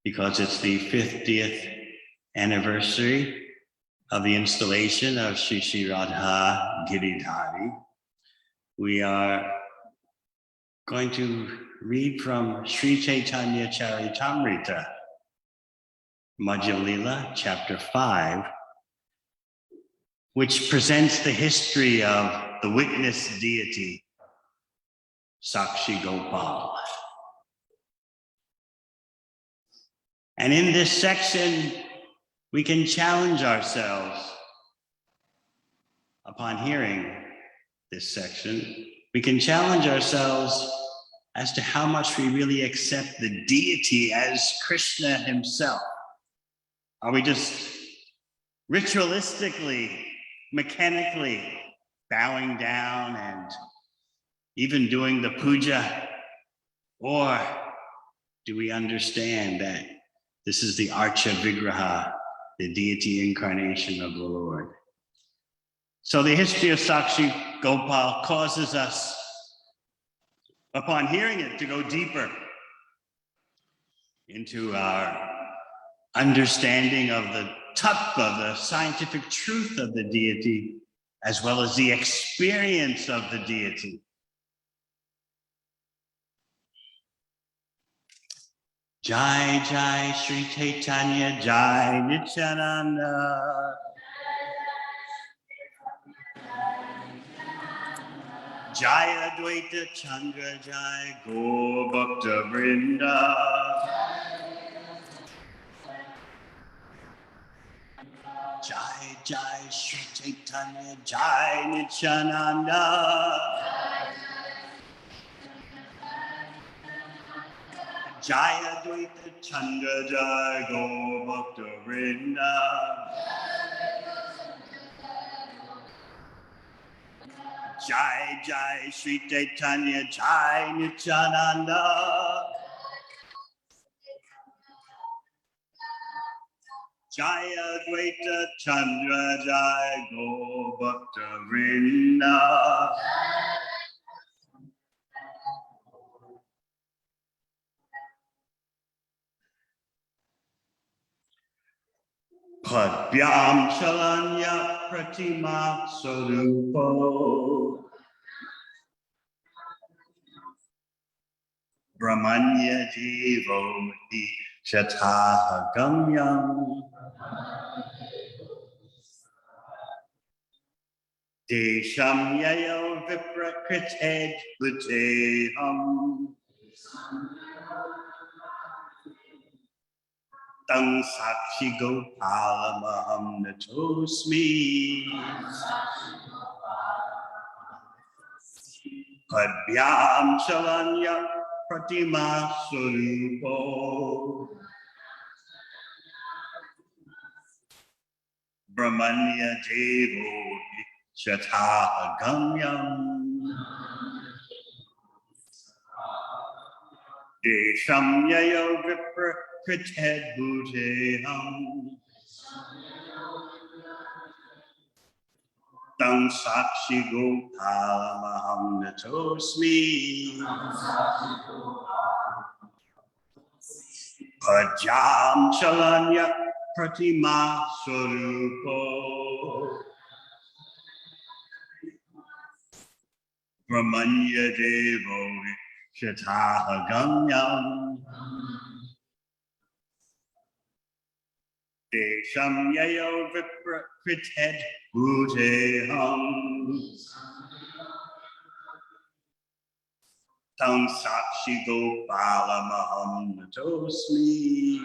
because it's the 50th anniversary of the installation of Shri Radha Giridhari. We are going to read from Sri Caitanya Caritamrita, Madhya Lila, chapter 5, which presents the history of the witness deity, Shakshi Gopal. And in this section, we can challenge ourselves. Upon hearing this section, we can challenge ourselves as to how much we really accept the deity as Krishna himself. Are we just ritualistically, mechanically bowing down and even doing the puja? Or do we understand that this is the Archa Vigraha, the deity incarnation of the Lord? So the history of Shakshi Gopal causes us, upon hearing it, to go deeper into our understanding of the tattva, the scientific truth of the deity, as well as the experience of the deity. Jai Jai Sri Caitanya Jai Nityananda. Jai Advaita Chandra Jai Gaur Bhakta Vrinda. Jai Jai Sri Caitanya Jai Nityananda. Jai Advaita Chandra Jai Gaur Bhakta Vrinda. Jai Jai Sri Caitanya Jai Nityananda. Jai Advaita Chandra Jai Gaur Bhakta Vrinda. Padbyam Shalanya Pratima Sarupo Brahmanya Jivo Hi Shataha Gamyam Desham Yayo Viprakited Bhuteham Tang Shakshi Gopal Maham Natosmi Padbyam Shalanya Pratima Surupo Brahmanya Devo Shataha Gamyam Desham Yayo Viprakited Bhuteham Tang Shakshi Gopal Maham Natosmi Pajam Shalanya Pratima Swarupo Brahmanya Devo Shataha Gamyam Desham Yayo Viprakited Bhuteham Tang Shakshi Gopala Maham Natosmi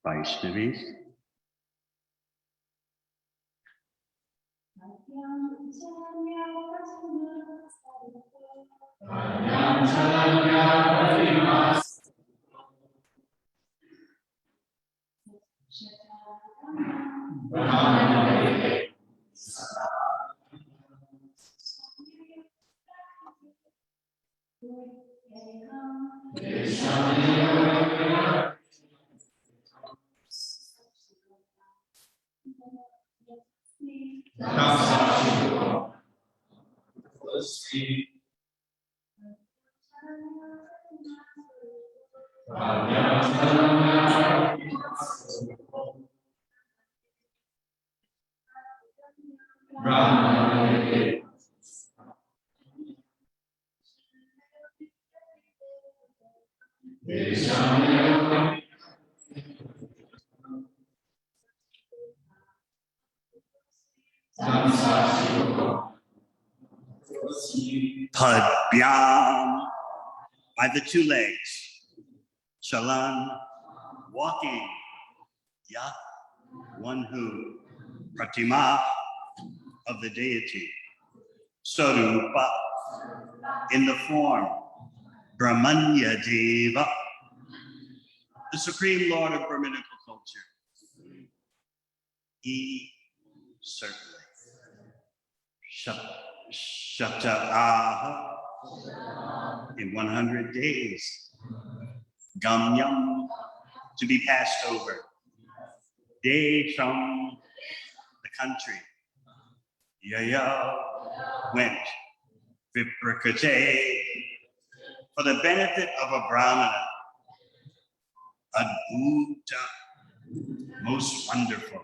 Vaishnavis. Padbyam, by the two legs. Chalan, walking. Ya, one who. Pratima, of the deity. Sarupa, in the form. Brahmanya Deva, the supreme lord of Brahminical culture. He certainly. Shataaha, in 100 days. Gamyam, to be passed over. Desham, the country. Yaya, went. Viprakate, for the benefit of a Brahmana. Adbhuta, most wonderful.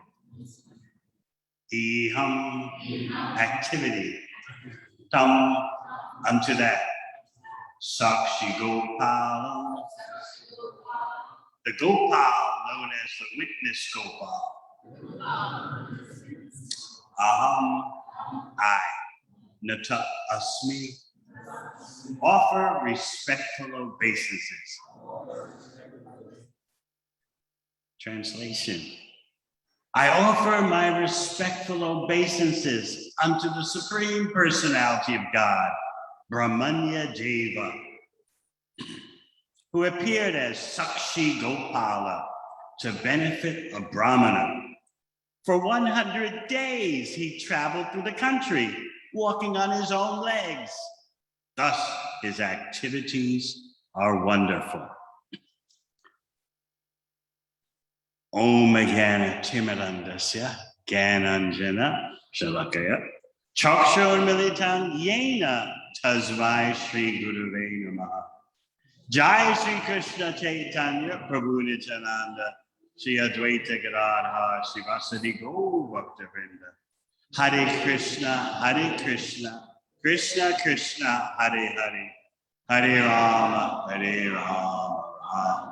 Iham, activity. Tam, unto that. Shakshi Gopal, the Gopal known as the witness Gopal. Aham, I, Nata Asmi, offer respectful obeisances. Translation. I offer my respectful obeisances unto the Supreme Personality of God, Brahmanya Deva, who appeared as Shakshi Gopala to benefit a Brahmana. For 100 days, he traveled through the country, walking on his own legs. Thus, his activities are wonderful. Om Jnana Timirandasya Gyananjana Shalakaya Chakshur Militam Yena Tasmai Shri Guruve Namaha. Jai Sri Krishna Chaitanya Prabhu Nityananda Shri Advaita Gadadhar Srivasadi Gaur Bhaktivinoda. Hare Krishna, Krishna Krishna, Hare Hare, Hare Rama, Rama.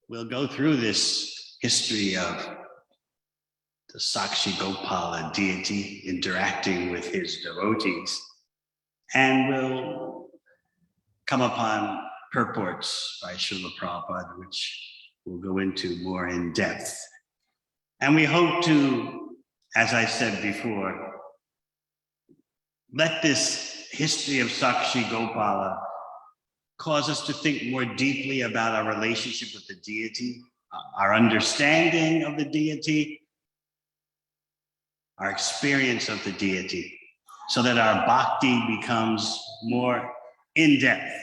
We'll go through this history of the Shakshi Gopala deity interacting with his devotees, and we'll come upon purports by Srila Prabhupada, which we'll go into more in depth. And we hope to, as I said before, let this history of Shakshi Gopala cause us to think more deeply about our relationship with the deity, our understanding of the deity, our experience of the deity, so that our bhakti becomes more in-depth.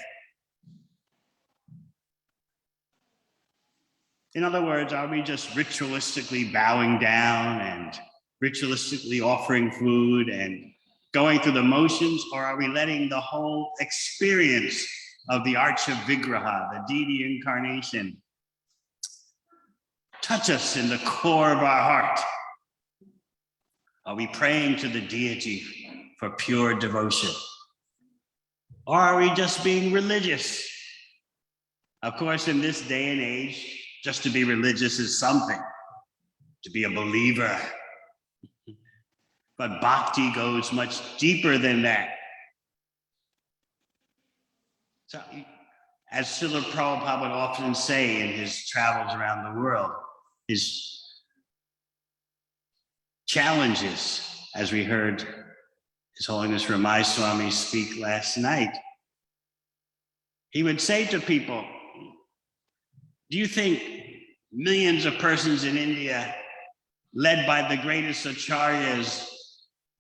In other words, are we just ritualistically bowing down and ritualistically offering food and going through the motions, or are we letting the whole experience of the Arch of Vigraha, the deity incarnation, touch us in the core of our heart? Are we praying to the deity for pure devotion? Or are we just being religious? Of course, in this day and age, just to be religious is something, to be a believer. But bhakti goes much deeper than that. So, as Srila Prabhupada would often say in his travels around the world, his challenges, as we heard His Holiness Ramai Swami speak last night, he would say to people, do you think millions of persons in India, led by the greatest acharyas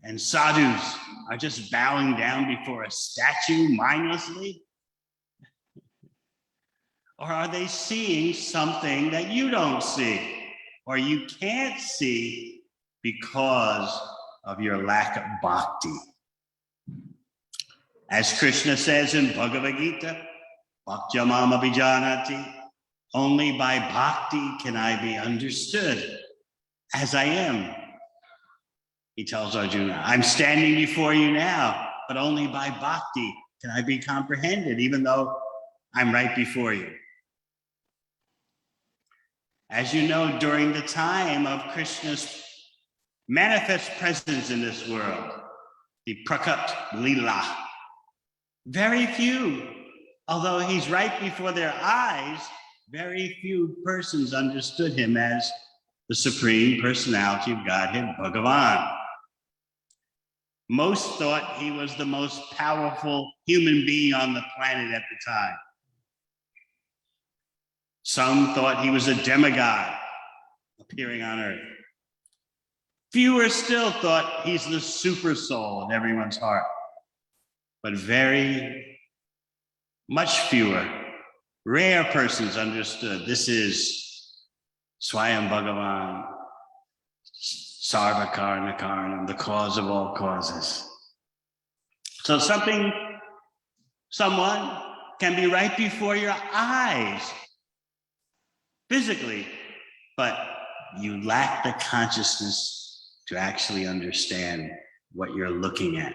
and sadhus, are just bowing down before a statue mindlessly? Or are they seeing something that you don't see, or you can't see because of your lack of bhakti? As Krishna says in Bhagavad Gita, Bhaktya Mam Abhijanati, only by bhakti can I be understood as I am. He tells Arjuna, I'm standing before you now, but only by bhakti can I be comprehended, even though I'm right before you. As you know, during the time of Krishna's manifest presence in this world, the Prakat Lila, very few, although he's right before their eyes, very few persons understood him as the Supreme Personality of Godhead, Bhagavan. Most thought he was the most powerful human being on the planet at the time. Some thought he was a demigod appearing on earth. Fewer still thought he's the super soul in everyone's heart. But very much fewer, rare persons understood this is Swayam Bhagavan, Sarva Karna Karanam, the cause of all causes. So someone can be right before your eyes, physically, but you lack the consciousness to actually understand what you're looking at.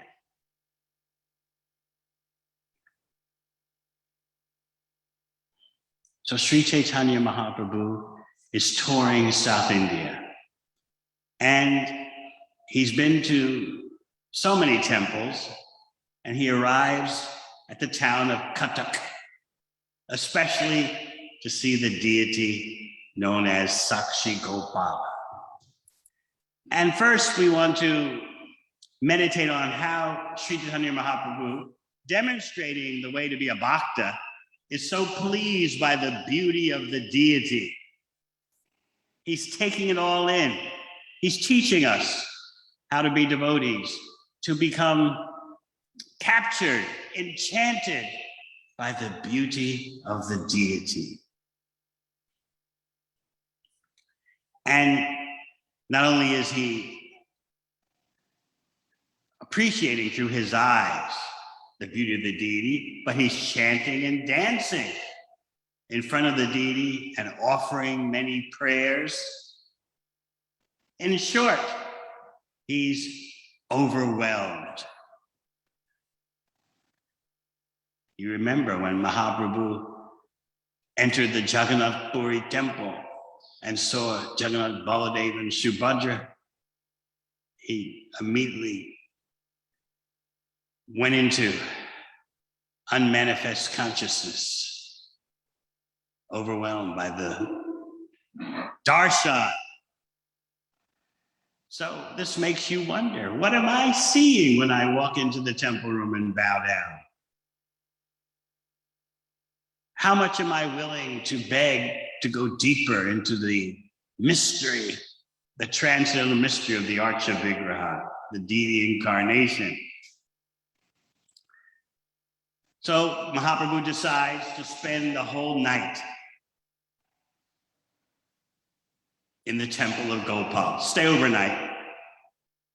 So Sri Caitanya Mahaprabhu is touring South India. And he's been to so many temples, and he arrives at the town of Cuttack, especially to see the deity known as Shakshi Gopal. And first we want to meditate on how Sri Caitanya Mahaprabhu, demonstrating the way to be a bhakta, is so pleased by the beauty of the deity. He's taking it all in. He's teaching us how to be devotees, to become captured, enchanted by the beauty of the deity. And not only is he appreciating through his eyes the beauty of the deity, but he's chanting and dancing in front of the deity and offering many prayers. In short, he's overwhelmed. You remember when Mahaprabhu entered the Jagannath Puri temple and saw Jagannath, Baladev, and Subhadra, he immediately went into unmanifest consciousness, overwhelmed by the darshan. So this makes you wonder, what am I seeing when I walk into the temple room and bow down? How much am I willing to beg to go deeper into the mystery, the transcendental mystery of the Archa Vigraha, the deity incarnation? So Mahaprabhu decides to spend the whole night in the temple of Gopal, stay overnight.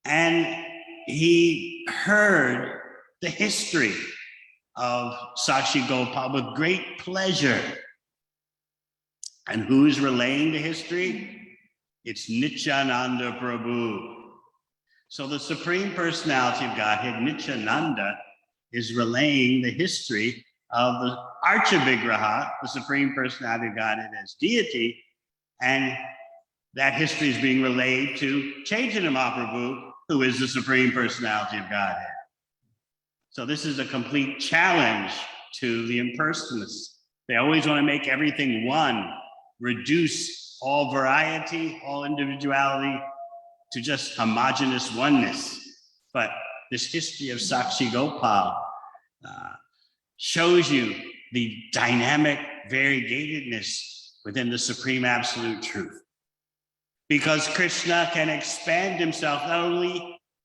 And he heard the history of Shakshi Gopal with great pleasure. And who's relaying the history? It's Nityananda Prabhu. So the Supreme Personality of Godhead, Nityananda, is relaying the history of the Archa Vigraha, the Supreme Personality of Godhead as deity, and that history is being relayed to Chaitanya Mahaprabhu, who is the Supreme Personality of Godhead. So this is a complete challenge to the impersonalists. They always want to make everything one, reduce all variety, all individuality to just homogeneous oneness. But this history of Shakshi Gopal shows you the dynamic variegatedness within the Supreme Absolute Truth. Because Krishna can expand himself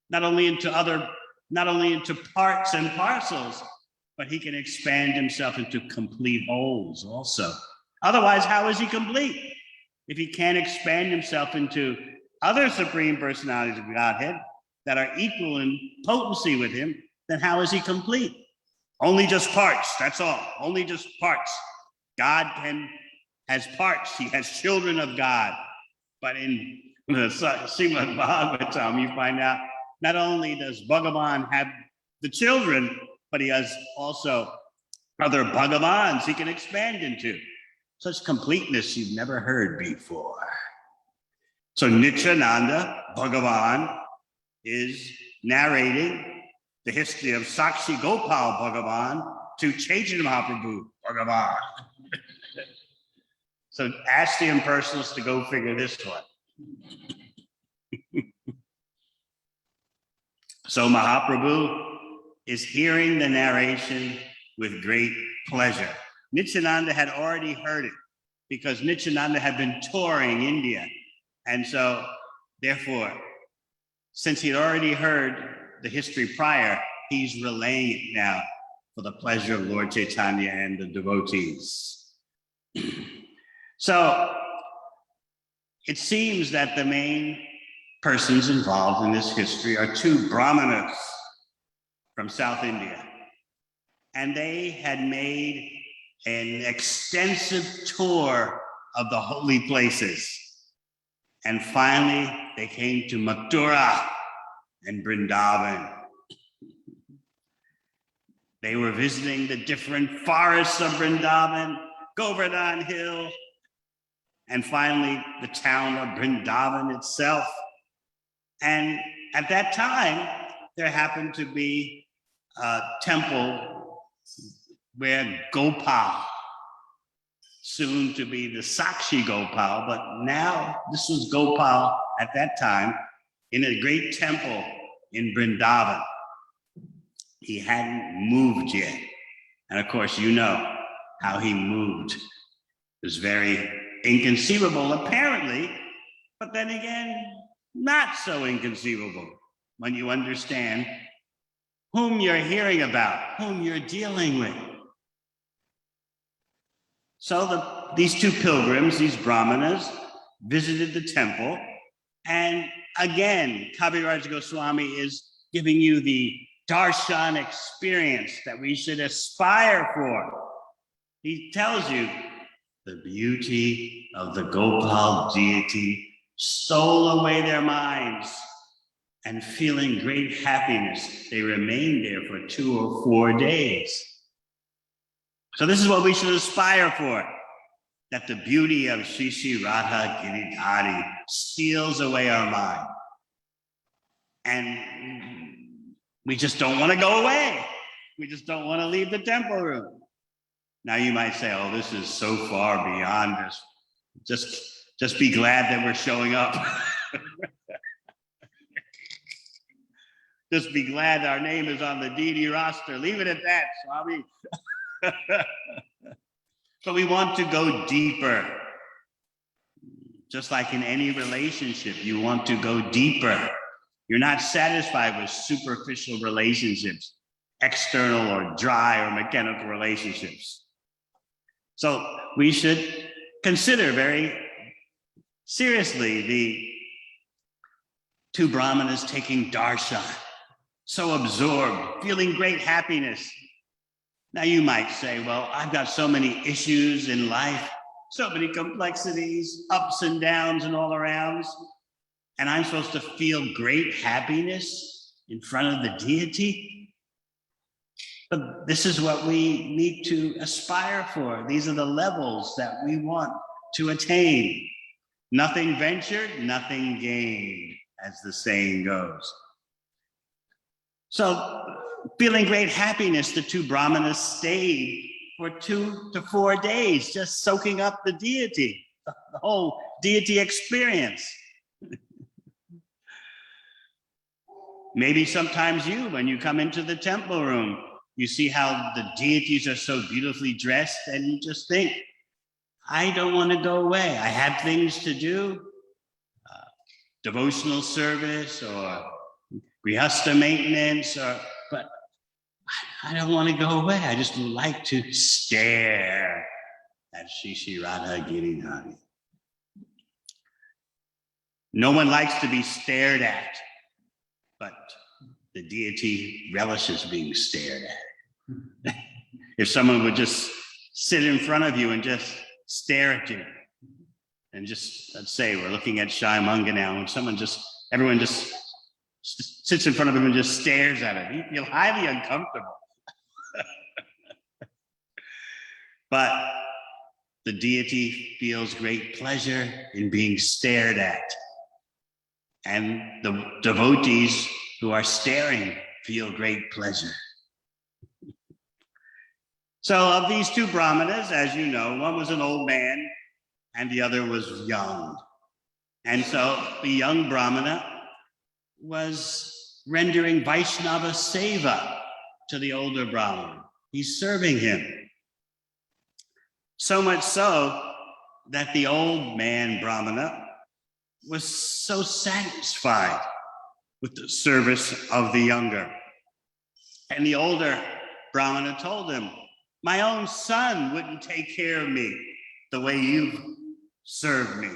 not only into parts and parcels, but he can expand himself into complete wholes also. Otherwise, how is he complete? If he can't expand himself into other Supreme Personalities of Godhead that are equal in potency with him, then how is he complete? Only just parts, that's all. Only just parts. God has parts. He has children of God. But in the Srimad Bhagavatam, you find out not only does Bhagavan have the children, but he has also other Bhagavans he can expand into. Such completeness you've never heard before. So Nityananda Bhagavan is narrating the history of Shakshi Gopal Bhagavan to Chaitanya Mahaprabhu Bhagavan. So ask the impersonalists to go figure this one. So Mahaprabhu is hearing the narration with great pleasure. Nityananda had already heard it because Nityananda had been touring India. And so therefore, since he'd already heard the history prior, he's relaying it now for the pleasure of Lord Chaitanya and the devotees. So it seems that the main persons involved in this history are two Brahmanas from South India. And they had made an extensive tour of the holy places. And finally, they came to Mathura and Vrindavan. They were visiting the different forests of Vrindavan, Govardhan Hill, and finally the town of Vrindavan itself. And at that time, there happened to be a temple where Gopal, soon to be the Shakshi Gopal, but now this was Gopal at that time in a great temple in Vrindavan. He hadn't moved yet. And of course, you know how he moved. It was very inconceivable, apparently, but then again, not so inconceivable when you understand whom you're hearing about, whom you're dealing with. So these two pilgrims, these Brahmanas, visited the temple. And again, Kaviraj Goswami is giving you the darshan experience that we should aspire for. He tells you the beauty of the Gopal deity stole away their minds, and feeling great happiness, they remained there for 2 or 4 days. So this is what we should aspire for, that the beauty of Sri Sri Radha Giridhari steals away our mind. And we just don't want to go away. We just don't want to leave the temple room. Now you might say, oh, this is so far beyond this. Just be glad that we're showing up. just be glad our name is on the deity roster. Leave it at that, Swami. But we want to go deeper. Just like in any relationship, you want to go deeper. You're not satisfied with superficial relationships, external or dry or mechanical relationships. So we should consider very seriously the two brahmanas taking darshan, so absorbed, feeling great happiness. Now you might say, well, I've got so many issues in life, so many complexities, ups and downs and all arounds, and I'm supposed to feel great happiness in front of the deity? But this is what we need to aspire for. These are the levels that we want to attain. Nothing ventured, nothing gained, as the saying goes. So, feeling great happiness, the two brahmanas stayed for 2 to 4 days, just soaking up the deity, the whole deity experience. Maybe sometimes when you come into the temple room, you see how the deities are so beautifully dressed, and you just think, I don't want to go away. I have things to do, devotional service or grihastha maintenance, but I don't want to go away. I just like to stare at Shri Radha Giridhari. No one likes to be stared at, but the deity relishes being stared at. If someone would just sit in front of you and just stare at you, and just, let's say we're looking at Shai Manga now, and everyone just sits in front of him and just stares at him, you feel highly uncomfortable. But the deity feels great pleasure in being stared at. And the devotees who are staring feel great pleasure. So of these two brahmanas, as you know, one was an old man and the other was young. And so the young brahmana was rendering Vaishnava seva to the older brahmana. He's serving him. So much so that the old man brahmana was so satisfied with the service of the younger. And the older brahmana told him, my own son wouldn't take care of me the way you've served me.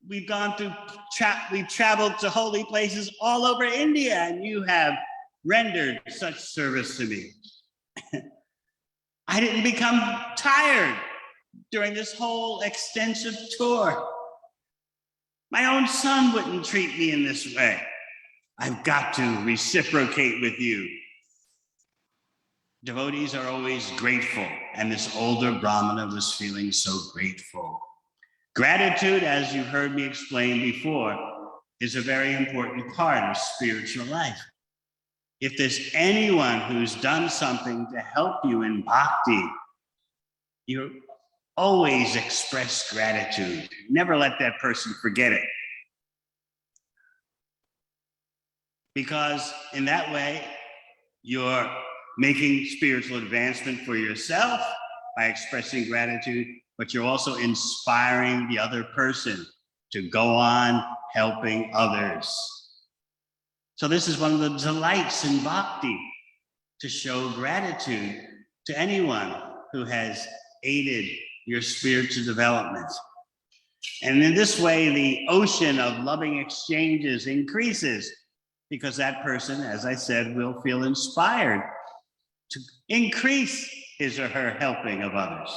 We've traveled to holy places all over India, and you have rendered such service to me. I didn't become tired during this whole extensive tour. My own son wouldn't treat me in this way. I've got to reciprocate with you. Devotees are always grateful, and this older brahmana was feeling so grateful. Gratitude, as you heard me explain before, is a very important part of spiritual life. If there's anyone who's done something to help you in bhakti, you always express gratitude. Never let that person forget it. Because in that way, you're making spiritual advancement for yourself by expressing gratitude, but you're also inspiring the other person to go on helping others. So this is one of the delights in bhakti, to show gratitude to anyone who has aided your spiritual development. And in this way, the ocean of loving exchanges increases, because that person, as I said, will feel inspired to increase his or her helping of others.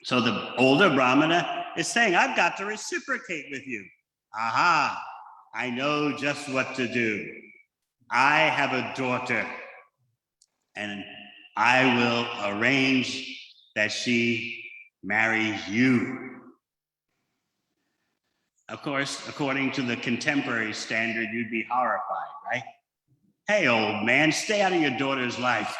So the older brahmana is saying, I've got to reciprocate with you. Aha, I know just what to do. I have a daughter, and I will arrange that she marries you. Of course, according to the contemporary standard, you'd be horrified, right? Hey, old man, stay out of your daughter's life.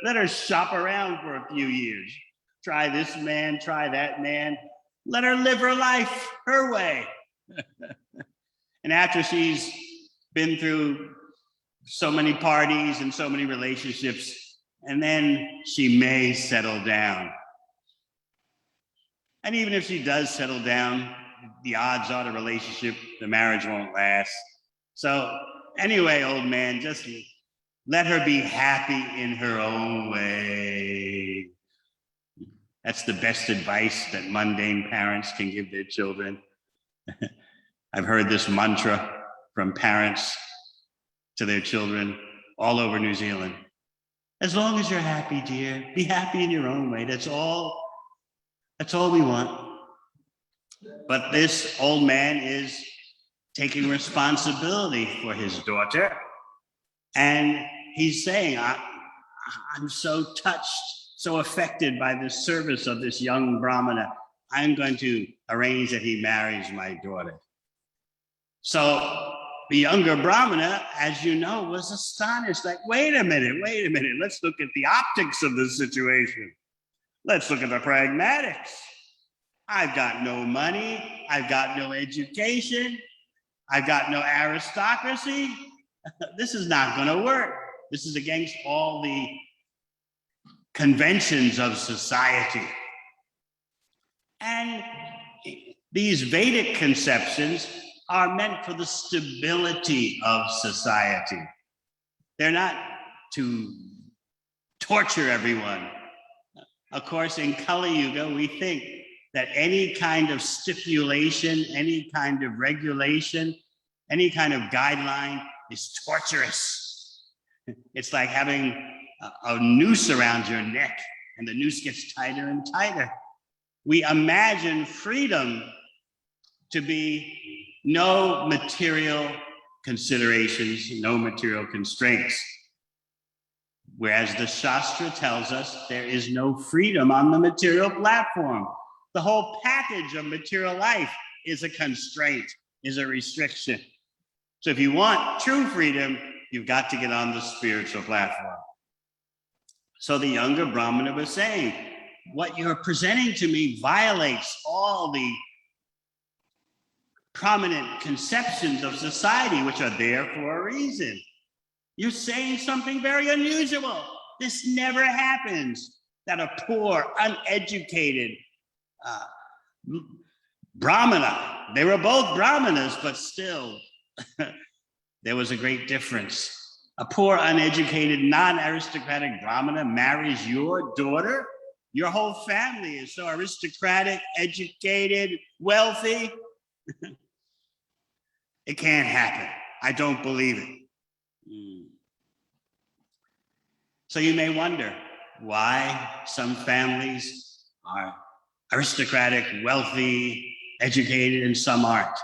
Let her shop around for a few years. Try this man, try that man. Let her live her life her way. And after she's been through so many parties and so many relationships, and then she may settle down. And even if she does settle down, the odds are the marriage won't last. So anyway, old man, just let her be happy in her own way. That's the best advice that mundane parents can give their children. I've heard this mantra from parents to their children all over New Zealand. As long as you're happy, dear, be happy in your own way. That's all we want. But this old man is taking responsibility for his daughter. And he's saying, I'm so touched, so affected by the service of this young Brahmana. I'm going to arrange that he marries my daughter. So the younger Brahmana, as you know, was astonished. Like, wait a minute. Let's look at the optics of the situation. Let's look at the pragmatics. I've got no money. I've got no education. I've got no aristocracy. This is not going to work. This is against all the conventions of society. And these Vedic conceptions are meant for the stability of society. They're not to torture everyone. Of course, in Kali Yuga, we think that any kind of stipulation, any kind of regulation, any kind of guideline is torturous. It's like having a noose around your neck, and the noose gets tighter and tighter. We imagine freedom to be no material considerations, no material constraints. Whereas the Shastra tells us there is no freedom on the material platform. The whole package of material life is a constraint, is a restriction. So if you want true freedom, you've got to get on the spiritual platform. So the younger Brahmana was saying, what you're presenting to me violates all the prominent conceptions of society, which are there for a reason. You're saying something very unusual. This never happens, that a poor, uneducated Brahmana, they were both Brahmanas, but still, there was a great difference. A poor, uneducated, non-aristocratic Brahmana marries your daughter. Your whole family is so aristocratic, educated, wealthy. It can't happen. I don't believe it. So you may wonder why some families are aristocratic, wealthy, educated, and some aren't.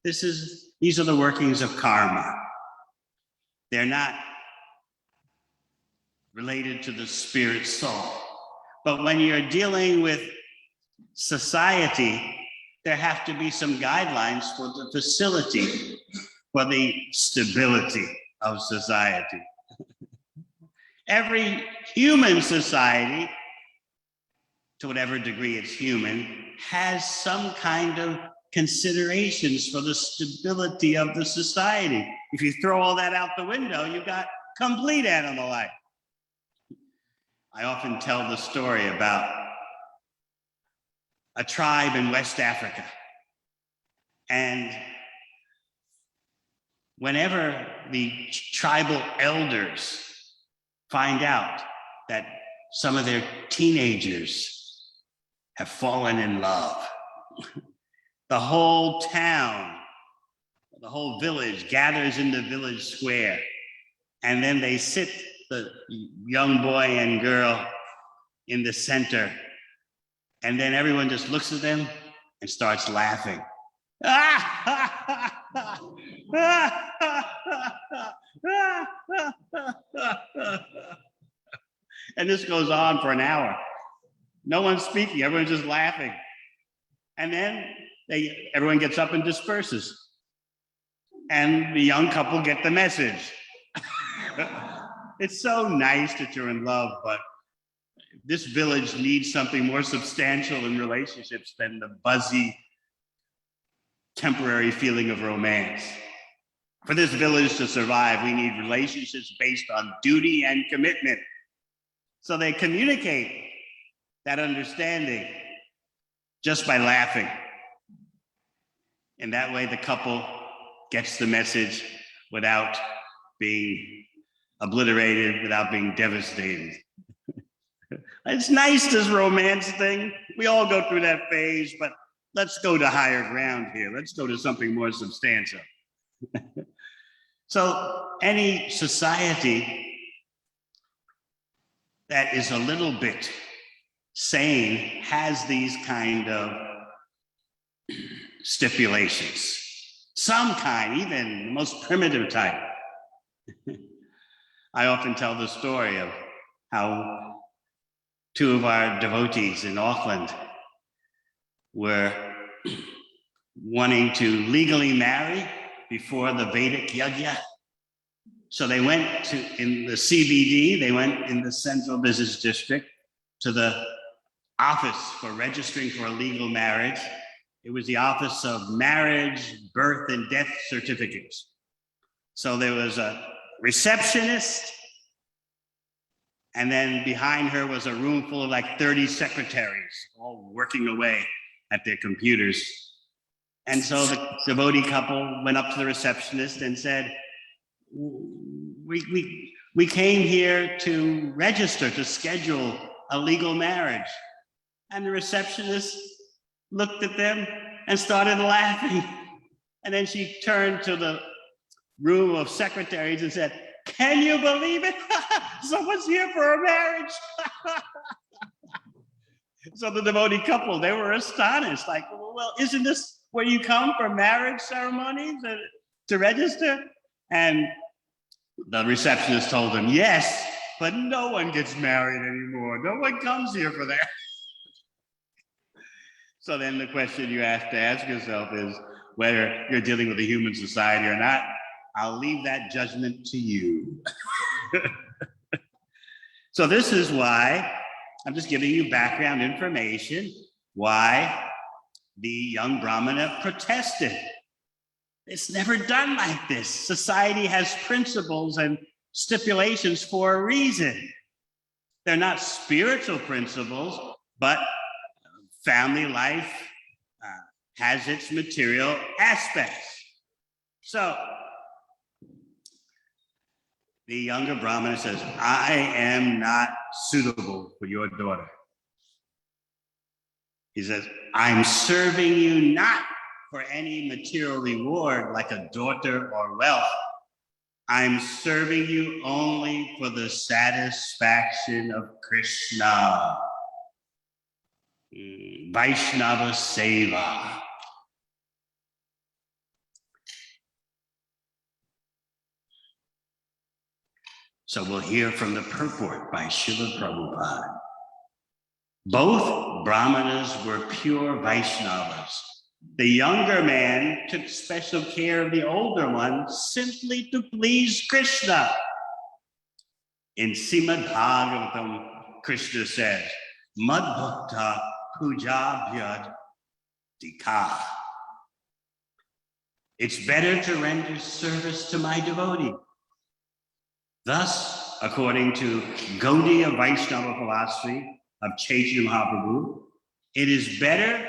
These are the workings of karma. They're not related to the spirit soul. But when you're dealing with society, there have to be some guidelines for the facility, for the stability of society. Every human society, to whatever degree it's human, has some kind of considerations for the stability of the society. If you throw all that out the window, you've got complete animal life. I often tell the story about a tribe in West Africa. And whenever the tribal elders find out that some of their teenagers have fallen in love, the whole town, the whole village gathers in the village square, and then they sit the young boy and girl in the center, and then everyone just looks at them and starts laughing. And this goes on for an hour. No one's speaking, everyone's just laughing. And then everyone gets up and disperses. And the young couple get the message. It's so nice that you're in love, but this village needs something more substantial in relationships than the buzzy, temporary feeling of romance. For this village to survive, we need relationships based on duty and commitment. So they communicate that understanding just by laughing. And that way the couple gets the message without being obliterated, without being devastated. It's nice, this romance thing. We all go through that phase, but let's go to higher ground here. Let's go to something more substantial. So any society that is a little bit sane has these kind of stipulations. Some kind, even the most primitive type. I often tell the story of how two of our devotees in Auckland were wanting to legally marry before the Vedic yajna. So they went to, in the CBD, they went in the Central Business District to the office for registering for a legal marriage. It was the Office of Marriage, Birth, and Death Certificates. So there was a receptionist, and then behind her was a room full of like 30 secretaries, all working away at their computers. And so the devotee couple went up to the receptionist and said, we came here to register, to schedule a legal marriage. And the receptionist looked at them and started laughing. And then she turned to the room of secretaries and said, "Can you believe it? Someone's here for a marriage." So the devotee couple, they were astonished, like, well, isn't this where you come for marriage ceremonies to register? And the receptionist told them, yes, but no one gets married anymore. No one comes here for that. So then the question you have to ask yourself is whether you're dealing with a human society or not. I'll leave that judgment to you. So this is why I'm just giving you background information, why the young Brahmana protested. It's never done like this. Society has principles and stipulations for a reason. They're not spiritual principles, but family life has its material aspects. So the younger Brahmana says, I am not suitable for your daughter. He says, I'm serving you not for any material reward like a daughter or wealth. I'm serving you only for the satisfaction of Krishna. Vaishnava Seva. So we'll hear from the purport by Srila Prabhupada. Both Brahmanas were pure Vaishnavas. The younger man took special care of the older one simply to please Krishna. In Srimad Bhagavatam, Krishna says, Mad Bhakta Pujabhyad Dika. It's better to render service to my devotee. Thus, according to Gaudiya Vaishnava philosophy of Chaitanya Mahaprabhu, it is better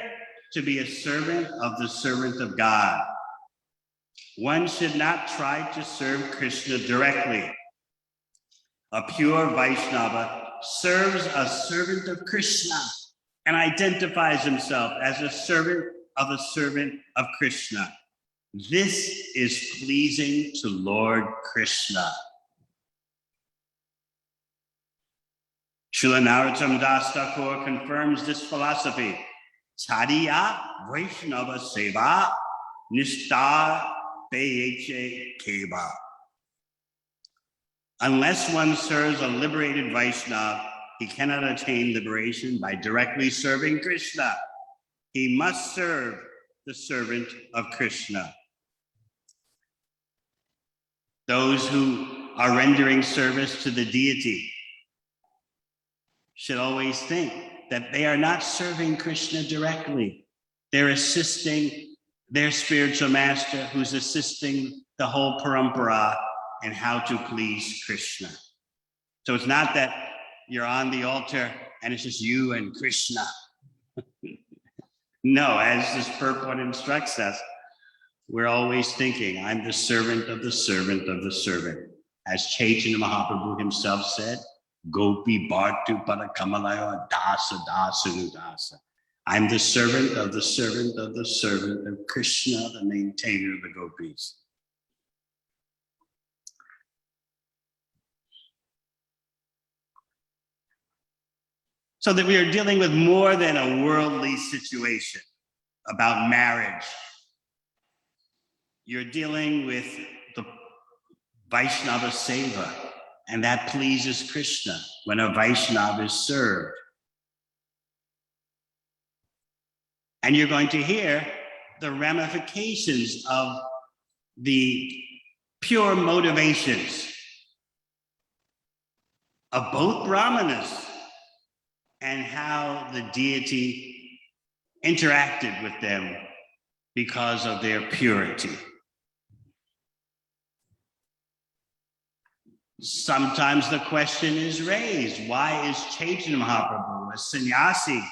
to be a servant of the servant of God. One should not try to serve Krishna directly. A pure Vaishnava serves a servant of Krishna and identifies himself as a servant of Krishna. This is pleasing to Lord Krishna. Srila Narottam Das Thakur confirms this philosophy. Chariya Vaishnava Seva Nishta Peyeche Keva. Unless one serves a liberated Vaishnava, he cannot attain liberation by directly serving Krishna. He must serve the servant of Krishna. Those who are rendering service to the deity should always think that they are not serving Krishna directly. They're assisting their spiritual master who's assisting the whole parampara in how to please Krishna. So it's not that you're on the altar and it's just you and Krishna. No, as this purport instructs us, we're always thinking, I'm the servant of the servant of the servant. As Chaitanya Mahaprabhu himself said, Gopi Bhartu Parakamalayo Dasa Dasa Nudasa. I'm the servant of the servant of the servant of Krishna, the maintainer of the gopis. So that we are dealing with more than a worldly situation about marriage. You're dealing with the Vaishnava Seva, and that pleases Krishna when a Vaishnava is served. And you're going to hear the ramifications of the pure motivations of both Brahmanas and how the deity interacted with them because of their purity. Sometimes the question is raised, why is Chaitanya Mahaprabhu, a sannyasi,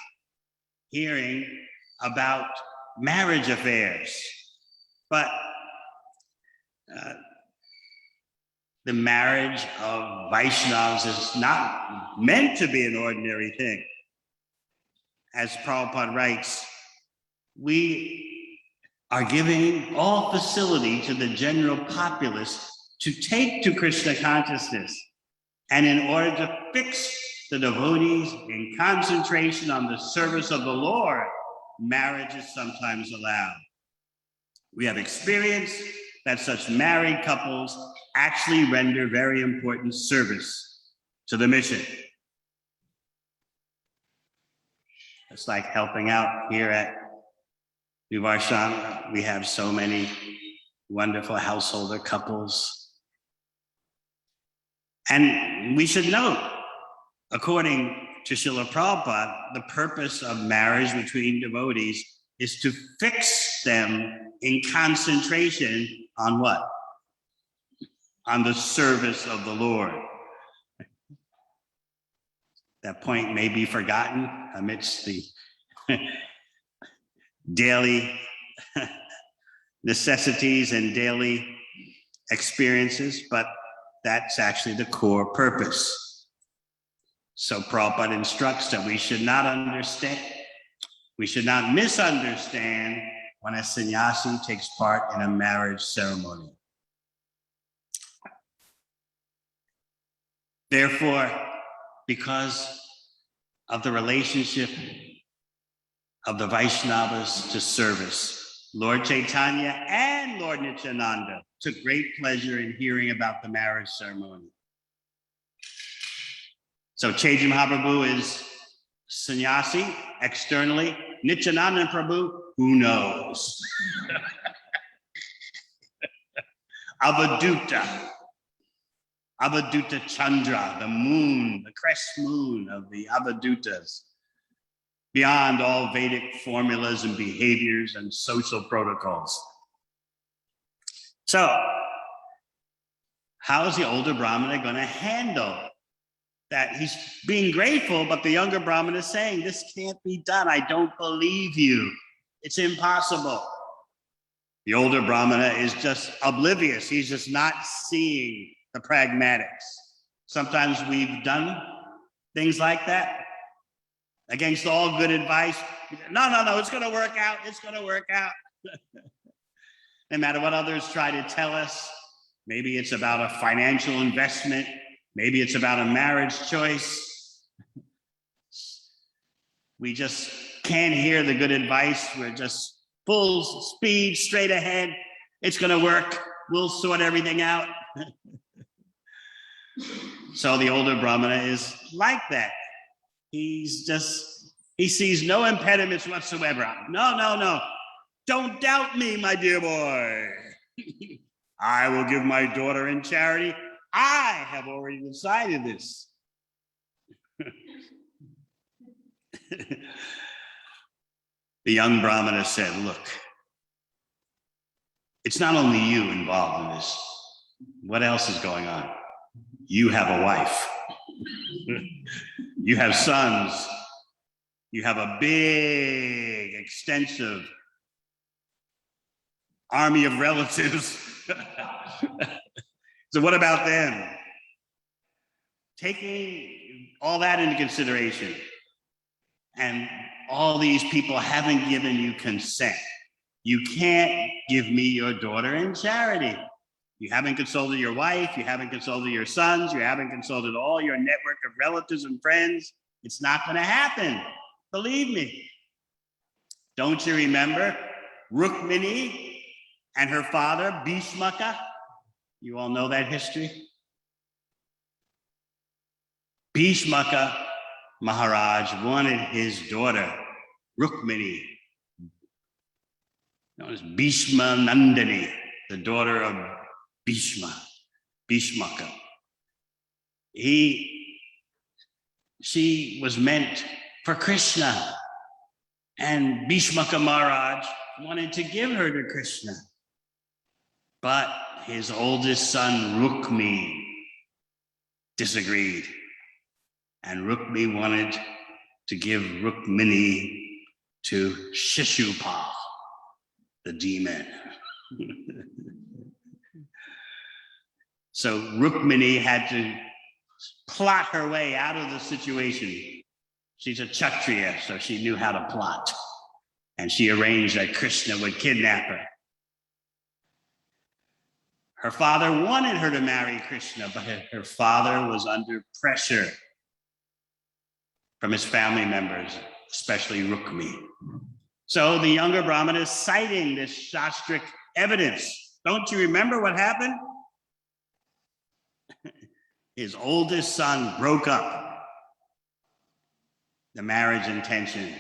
hearing about marriage affairs? But the marriage of Vaishnavas is not meant to be an ordinary thing. As Prabhupada writes, we are giving all facility to the general populace to take to Krishna consciousness. And in order to fix the devotees in concentration on the service of the Lord, marriage is sometimes allowed. We have experienced that such married couples actually render very important service to the mission. It's like helping out here at New Varshana. We have so many wonderful householder couples. And we should note, according to Srila Prabhupada, the purpose of marriage between devotees is to fix them in concentration on what? On the service of the Lord. That point may be forgotten amidst the daily necessities and daily experiences, but that's actually the core purpose. So Prabhupada instructs that we should not misunderstand when a sannyasi takes part in a marriage ceremony. Therefore, because of the relationship of the Vaishnavas to service, Lord Chaitanya and Lord Nityananda took great pleasure in hearing about the marriage ceremony. So Chaitanya Mahaprabhu is sannyasi externally. Nityananda Prabhu, who knows? Avaduta Chandra, the moon, the crest moon of the Avadutas, beyond all Vedic formulas and behaviors and social protocols. So, how is the older Brahmana going to handle that? He's being grateful, but the younger Brahmana is saying, this can't be done. I don't believe you. It's impossible. The older Brahmana is just oblivious. He's just not seeing the pragmatics. Sometimes we've done things like that against all good advice. No, it's going to work out. It's going to work out. No matter what others try to tell us, maybe it's about a financial investment, maybe it's about a marriage choice. We just can't hear the good advice. We're just full speed, straight ahead. It's going to work. We'll sort everything out. So the older Brahmana is like that. He sees no impediments whatsoever. No. Don't doubt me, my dear boy. I will give my daughter in charity. I have already decided this. The young Brahmana said, look, it's not only you involved in this. What else is going on? You have a wife. You have sons. You have a big, extensive army of relatives. So what about them? Taking all that into consideration, and all these people haven't given you consent. You can't give me your daughter in charity. You haven't consulted your wife, you haven't consulted your sons, you haven't consulted all your network of relatives and friends. It's not going to happen. Believe me. Don't you remember Rukmini and her father, Bhishmaka? You all know that history? Bhishmaka Maharaj wanted his daughter, Rukmini, known as Bhishma Nandini, the daughter of Bhishmaka. She was meant for Krishna, and Bhishmaka Maharaj wanted to give her to Krishna. But his oldest son, Rukmi, disagreed. And Rukmi wanted to give Rukmini to Shishupal, the demon. So Rukmini had to plot her way out of the situation. She's a Kshatriya, so she knew how to plot. And she arranged that Krishna would kidnap her. Her father wanted her to marry Krishna, but her father was under pressure from his family members, especially Rukmi. So the younger Brahmana is citing this Shastric evidence. Don't you remember what happened? His oldest son broke up the marriage intention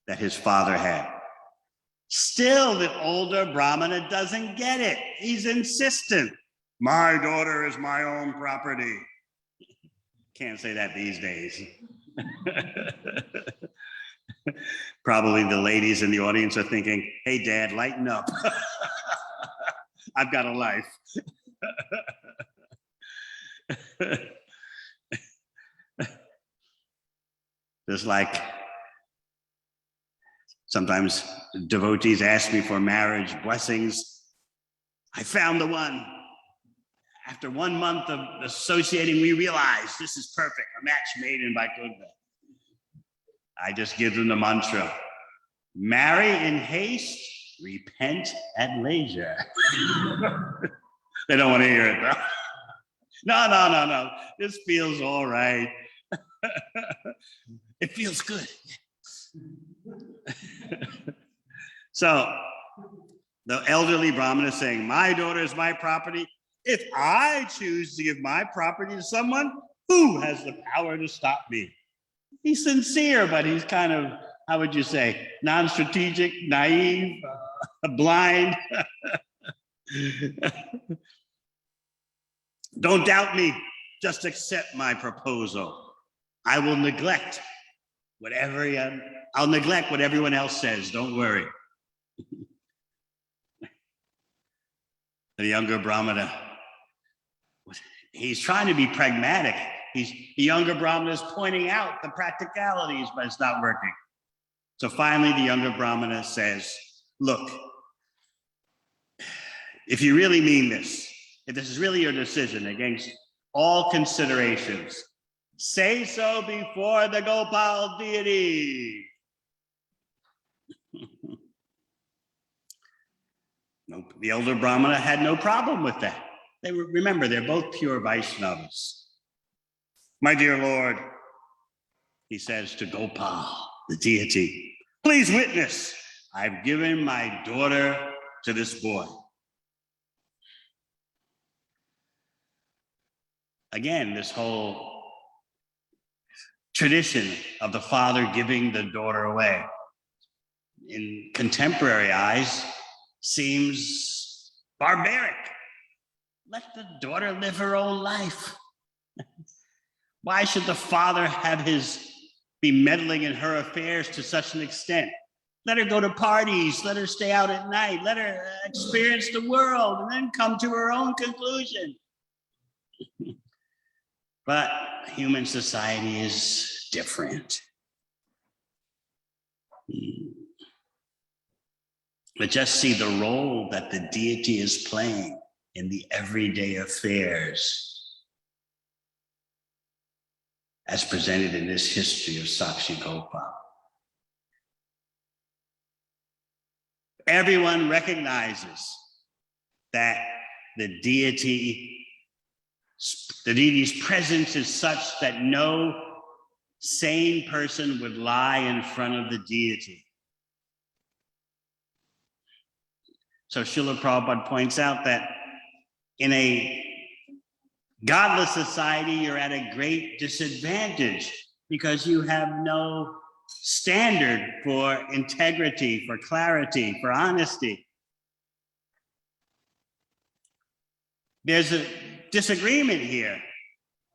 that his father had. Still, the older Brahmana doesn't get it. He's insistent. My daughter is my own property. Can't say that these days. Probably the ladies in the audience are thinking, hey, Dad, lighten up. I've got a life. Just like sometimes devotees ask me for marriage blessings. I found the one. After 1 month of associating, we realized this is perfect, a match made in Vaikuntha. I just give them the mantra: marry in haste, repent at leisure. They don't want to hear it, though. No. This feels all right. It feels good. So the elderly Brahmana is saying, my daughter is my property. If I choose to give my property to someone, who has the power to stop me? He's sincere, but he's kind of, how would you say, non-strategic, naive, blind. Don't doubt me, just accept my proposal. I will neglect I'll neglect what everyone else says, don't worry. The younger Brahmana, he's trying to be pragmatic. The younger Brahmana is pointing out the practicalities, but it's not working. So finally, the younger Brahmana says, look, if you really mean this, if this is really your decision against all considerations, say so before the Gopal deity. Nope. The elder Brahmana had no problem with that. Remember, they're both pure Vaishnavas. My dear Lord, he says to Gopal, the deity, please witness, I've given my daughter to this boy. Again, this whole tradition of the father giving the daughter away, in contemporary eyes, seems barbaric. Let the daughter live her own life. Why should the father be meddling in her affairs to such an extent? Let her go to parties. Let her stay out at night. Let her experience the world and then come to her own conclusion. But human society is different. But just see the role that the deity is playing in the everyday affairs as presented in this history of Shakshi Gopal. Everyone recognizes that the deity's presence is such that no sane person would lie in front of the deity. So Srila Prabhupada points out that in a godless society, you're at a great disadvantage because you have no standard for integrity, for clarity, for honesty. There's a disagreement here,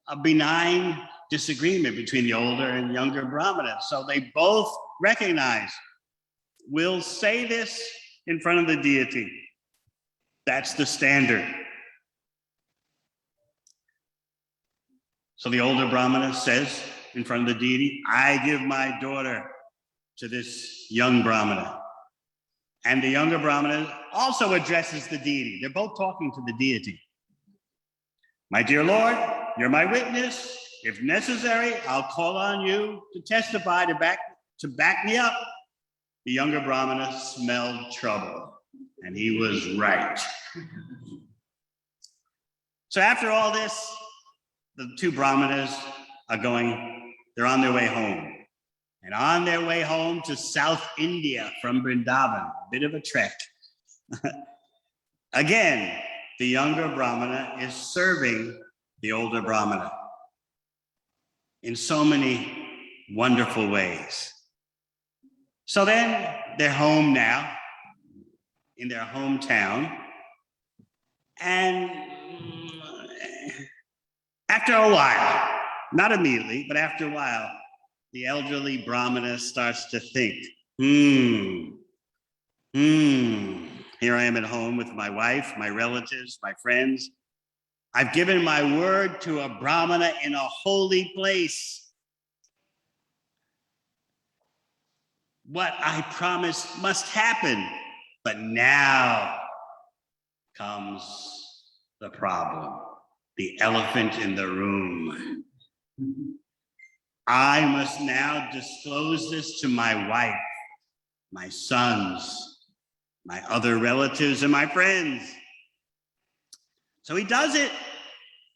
a benign disagreement between the older and younger brahmanas. So they both recognize, we'll say this in front of the deity. That's the standard. So the older brahmana says in front of the deity, I give my daughter to this young brahmana. And the younger brahmana also addresses the deity. They're both talking to the deity. My dear Lord, you're my witness. If necessary, I'll call on you to testify to back me up. The younger brahmana smelled trouble, and he was right. So after all this, the two brahmanas they're on their way home. And on their way home to South India from Vrindavan, a bit of a trek. Again, the younger brahmana is serving the older brahmana in so many wonderful ways. So then they're home now, in their hometown. And after a while, not immediately, but after a while, the elderly brahmana starts to think, here I am at home with my wife, my relatives, my friends. I've given my word to a brahmana in a holy place. What I promised must happen, but now comes the problem, the elephant in the room. I must now disclose this to my wife, my sons, my other relatives, and my friends. So he does it.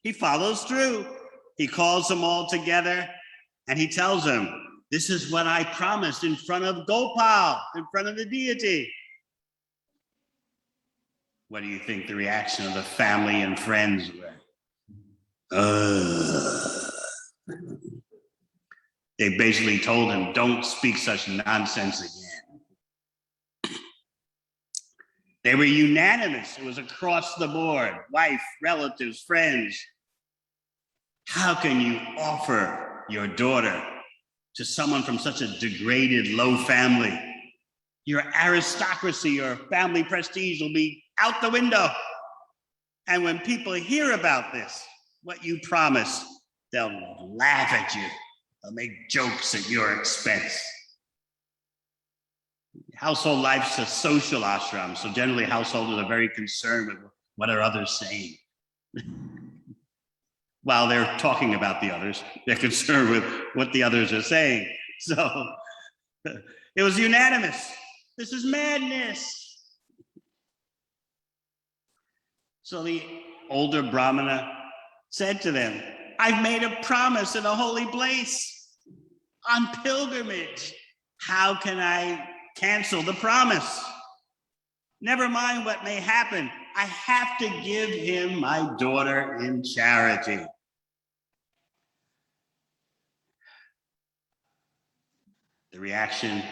He follows through. He calls them all together and he tells them, this is what I promised in front of Gopal, in front of the deity. What do you think the reaction of the family and friends were? They basically told him, don't speak such nonsense again. They were unanimous. It was across the board. Wife, relatives, friends. How can you offer your daughter to someone from such a degraded, low family? Your aristocracy, your family prestige will be out the window. And when people hear about this, what you promised, they'll laugh at you. They'll make jokes at your expense. Household life's a social ashram, so generally householders are very concerned with what are others saying. While they're talking about the others, they're concerned with what the others are saying. So it was unanimous. This is madness. So the older brahmana said to them, I've made a promise in a holy place on pilgrimage. How can I cancel the promise? Never mind what may happen. I have to give him my daughter in charity. The reaction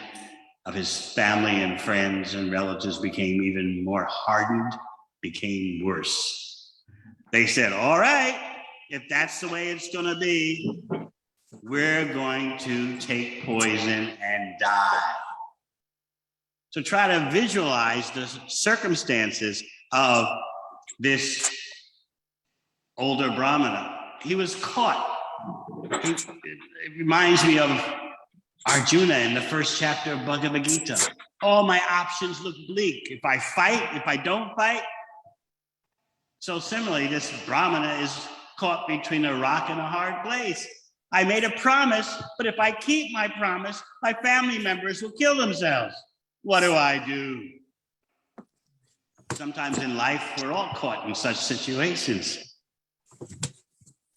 of his family and friends and relatives became even more hardened, became worse. They said, all right, if that's the way it's going to be, we're going to take poison and die. So try to visualize the circumstances of this older Brahmana. He was caught. It reminds me of Arjuna in the first chapter of Bhagavad Gita. All my options look bleak. If I fight, if I don't fight. So similarly, this Brahmana is caught between a rock and a hard place. I made a promise, but if I keep my promise, my family members will kill themselves. What do I do? Sometimes in life, we're all caught in such situations.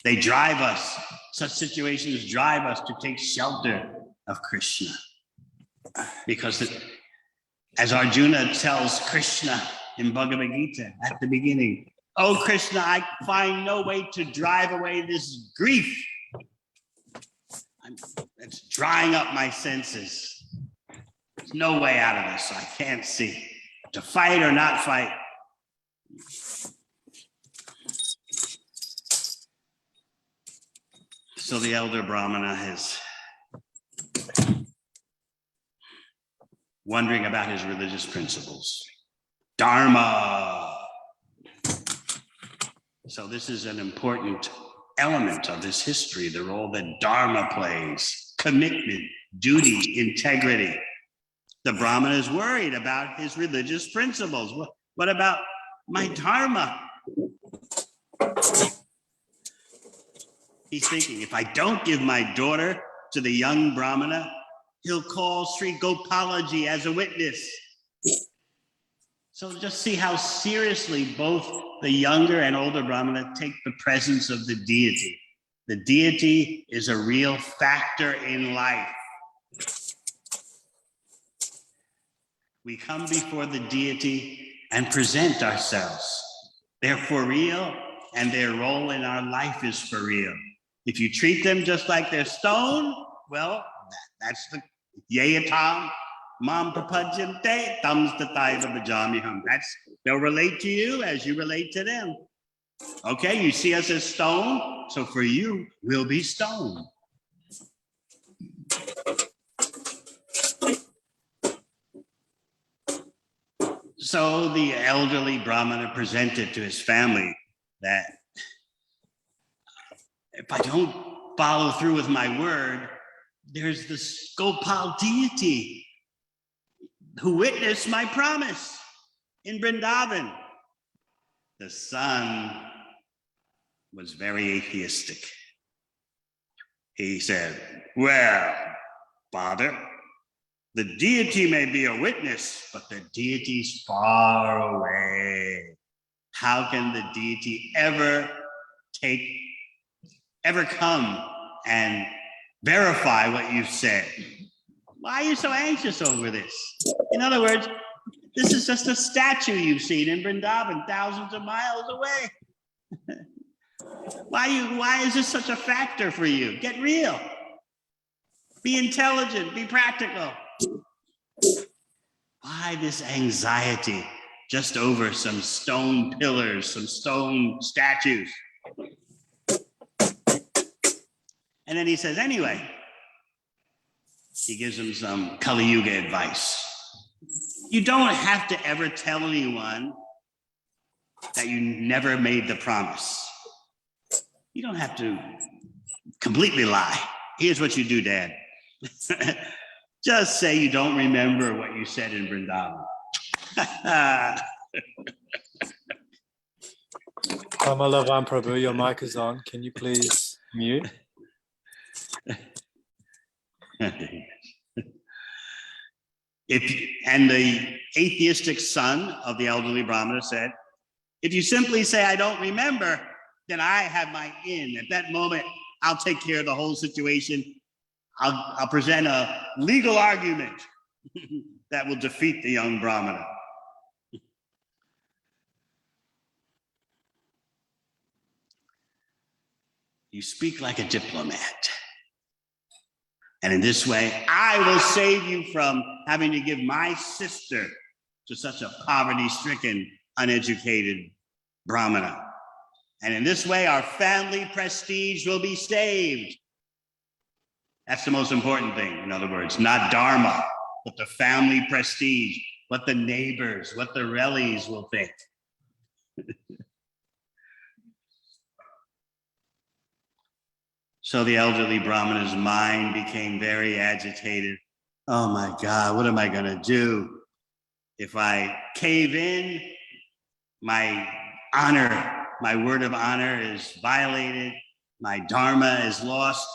They drive us. Such situations drive us to take shelter of Krishna. Because as Arjuna tells Krishna in Bhagavad Gita at the beginning, "Oh Krishna, I find no way to drive away this grief. It's drying up my senses. There's no way out of this. I can't see. To fight or not fight." So the elder Brahmana is wondering about his religious principles. Dharma. So this is an important element of this history, the role that Dharma plays. Commitment, duty, integrity. The Brahmana is worried about his religious principles. What about my Dharma? He's thinking, if I don't give my daughter to the young Brahmana, he'll call Sri Gopalaji as a witness. So just see how seriously both the younger and older Brahmana take the presence of the deity. The deity is a real factor in life. We come before the deity and present ourselves. They're for real, and their role in our life is for real. If you treat them just like they're stone, well, that's the yeyatam mam prapajyante tamstataiva bhajamiham. They'll relate to you as you relate to them. Okay, you see us as stone, so for you, we'll be stone. So the elderly Brahmana presented to his family that if I don't follow through with my word, there's this Gopal deity who witnessed my promise in Vrindavan. The son was very atheistic. He said, "Well, father, the deity may be a witness, but the deity's far away. How can the deity ever come and verify what you've said? Why are you so anxious over this? In other words, this is just a statue you've seen in Vrindavan, thousands of miles away. Why is this such a factor for you? Get real. Be intelligent, be practical. Why this anxiety just over some stone pillars, some stone statues?" And then he says, anyway, he gives him some Kali Yuga advice. You don't have to ever tell anyone that you never made the promise. You don't have to completely lie. Here's what you do, Dad. Just say you don't remember what you said in Vrindavan. Kamalavan Prabhu, your mic is on. Can you please mute? And the atheistic son of the elderly Brahmana said, if you simply say, I don't remember, then I have my in. At that moment, I'll take care of the whole situation. I'll present a legal argument that will defeat the young Brahmana. You speak like a diplomat. And in this way, I will save you from having to give my sister to such a poverty-stricken, uneducated Brahmana. And in this way, our family prestige will be saved. That's the most important thing, in other words, not dharma. what the family prestige, what the neighbors, what the rellies will think. So the elderly Brahmana's mind became very agitated. Oh my God, what am I going to do? If I cave in, my honor, my word of honor is violated, my dharma is lost.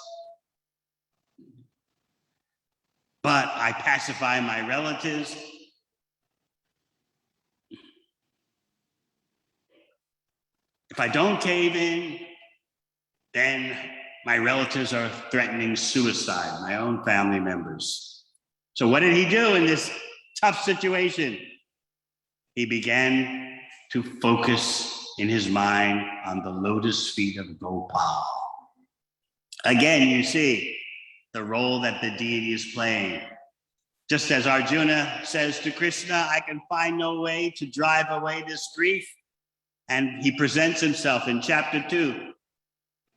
But I pacify my relatives. If I don't cave in, then my relatives are threatening suicide, my own family members. So what did he do in this tough situation? He began to focus in his mind on the lotus feet of Gopal. Again, you see the role that the deity is playing. Just as Arjuna says to Krishna, I can find no way to drive away this grief. And he presents himself in chapter 2.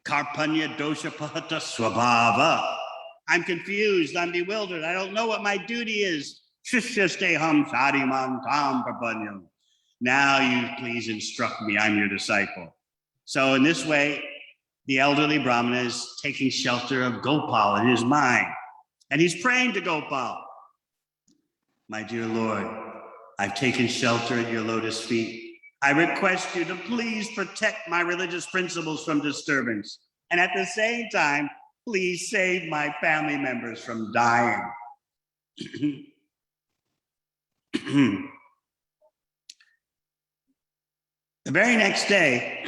Karpanya dosha pahata swabhava. I'm confused, I'm bewildered, I don't know what my duty is. Shishyasteham sariman tam prapanyam. Now you please instruct me, I'm your disciple. So in this way, the elderly Brahmana is taking shelter of Gopal in his mind. And he's praying to Gopal. My dear Lord, I've taken shelter at your lotus feet. I request you to please protect my religious principles from disturbance. And at the same time, please save my family members from dying. The very next day,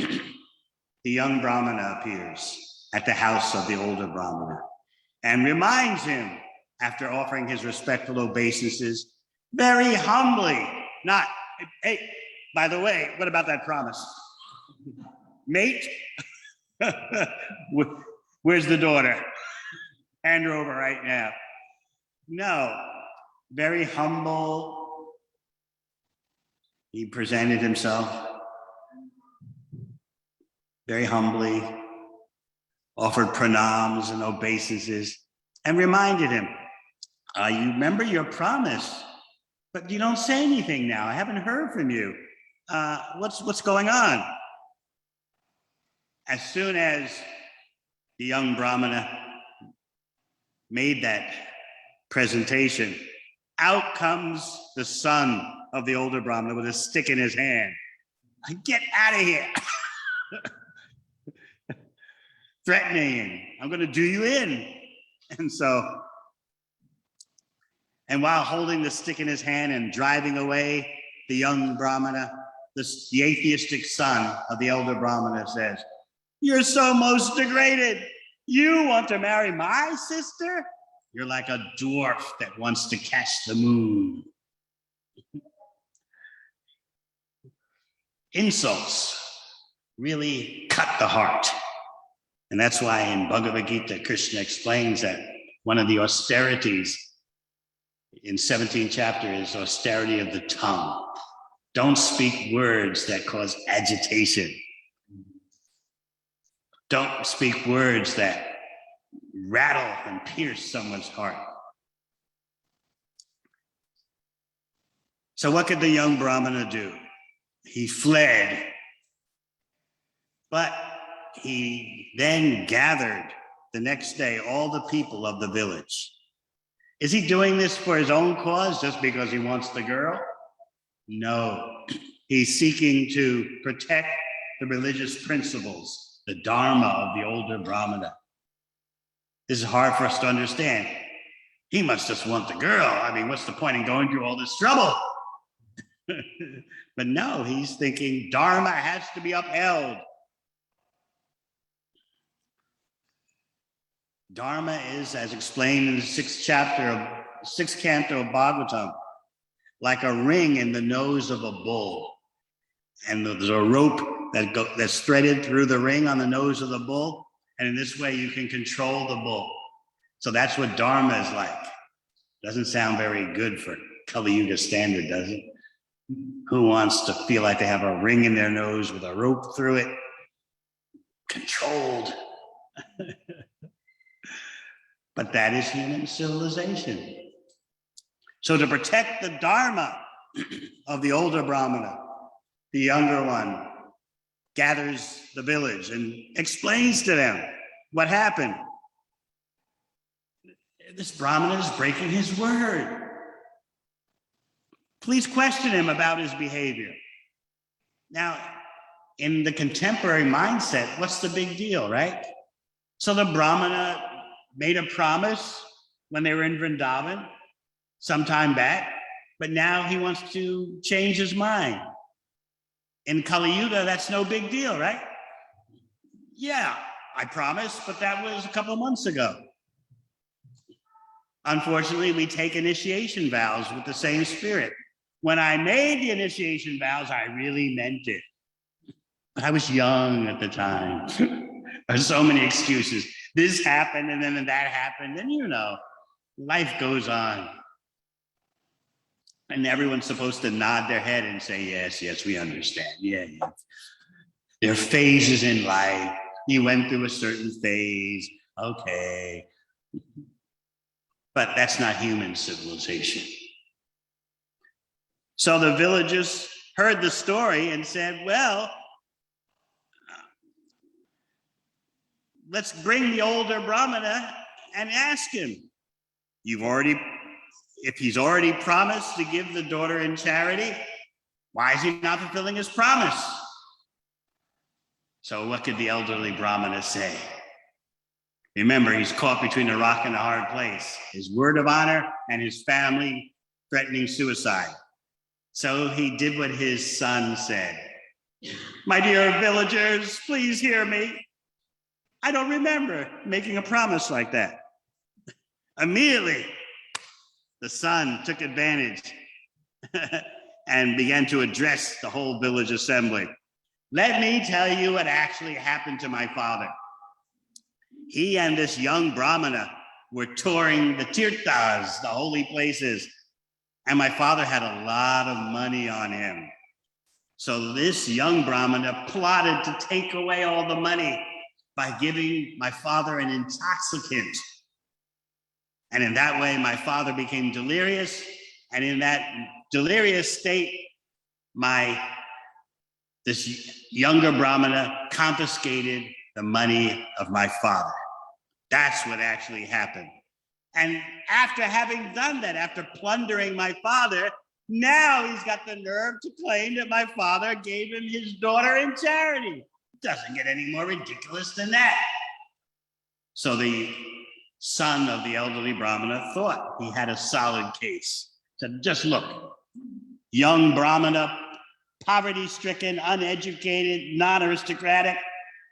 the young Brahmana appears at the house of the older Brahmana and reminds him, after offering his respectful obeisances, very humbly, not, hey, by the way, what about that promise? Mate, where's the daughter? Hand her over right now. No, very humble. He presented himself very humbly, offered pranams and obeisances, and reminded him, you remember your promise, but you don't say anything now. I haven't heard from you. What's going on? As soon as the young Brahmana made that presentation, out comes the son of the older Brahmana with a stick in his hand. Get out of here. Threatening, I'm going to do you in. And while holding the stick in his hand and driving away the young Brahmana, the atheistic son of the elder Brahmana says, you're so most degraded. You want to marry my sister? You're like a dwarf that wants to catch the moon. Insults really cut the heart. And that's why in Bhagavad Gita, Krishna explains that one of the austerities in 17th chapter is austerity of the tongue. Don't speak words that cause agitation. Don't speak words that rattle and pierce someone's heart. So what could the young Brahmana do? He fled, but he then gathered the next day all the people of the village. Is he doing this for his own cause, just because he wants the girl? No, he's seeking to protect the religious principles, the dharma of the older Brahmana. This is hard for us to understand. He must just want the girl. I mean, what's the point in going through all this trouble? But no, he's thinking dharma has to be upheld. Dharma is, as explained in the 6th canto of Bhagavatam, like a ring in the nose of a bull. And there's a rope that's threaded through the ring on the nose of the bull. And in this way, you can control the bull. So that's what Dharma is like. Doesn't sound very good for Kali Yuga standard, does it? Who wants to feel like they have a ring in their nose with a rope through it? Controlled. But that is human civilization. So to protect the dharma of the older Brahmana, the younger one gathers the village and explains to them what happened. This Brahmana is breaking his word. Please question him about his behavior. Now, in the contemporary mindset, what's the big deal, right? So the Brahmana made a promise when they were in Vrindavan some time back, but now he wants to change his mind. In Kali Yuga, that's no big deal, right? Yeah, I promised, but that was a couple months ago. Unfortunately, we take initiation vows with the same spirit. When I made the initiation vows, I really meant it. But I was young at the time. There's so many excuses. This happened, and then that happened, and you know, life goes on. And everyone's supposed to nod their head and say, yes, yes, we understand. Yeah, yeah. There are phases in life. You went through a certain phase. Okay. But that's not human civilization. So the villagers heard the story and said, well, let's bring the older Brahmana and ask him. If he's already promised to give the daughter in charity, why is he not fulfilling his promise? So what could the elderly Brahmana say? Remember, he's caught between a rock and a hard place. His word of honor and his family threatening suicide. So he did what his son said. My dear villagers, please hear me. I don't remember making a promise like that. Immediately, the son took advantage and began to address the whole village assembly. Let me tell you what actually happened to my father. He and this young Brahmana were touring the tirthas, the holy places, and my father had a lot of money on him. So this young Brahmana plotted to take away all the money by giving my father an intoxicant. And in that way, my father became delirious. And in that delirious state, this younger Brahmana confiscated the money of my father. That's what actually happened. And after having done that, after plundering my father, now he's got the nerve to claim that my father gave him his daughter in charity. It doesn't get any more ridiculous than that. So the son of the elderly Brahmana thought he had a solid case. Said, just look, young Brahmana, poverty-stricken, uneducated, non-aristocratic.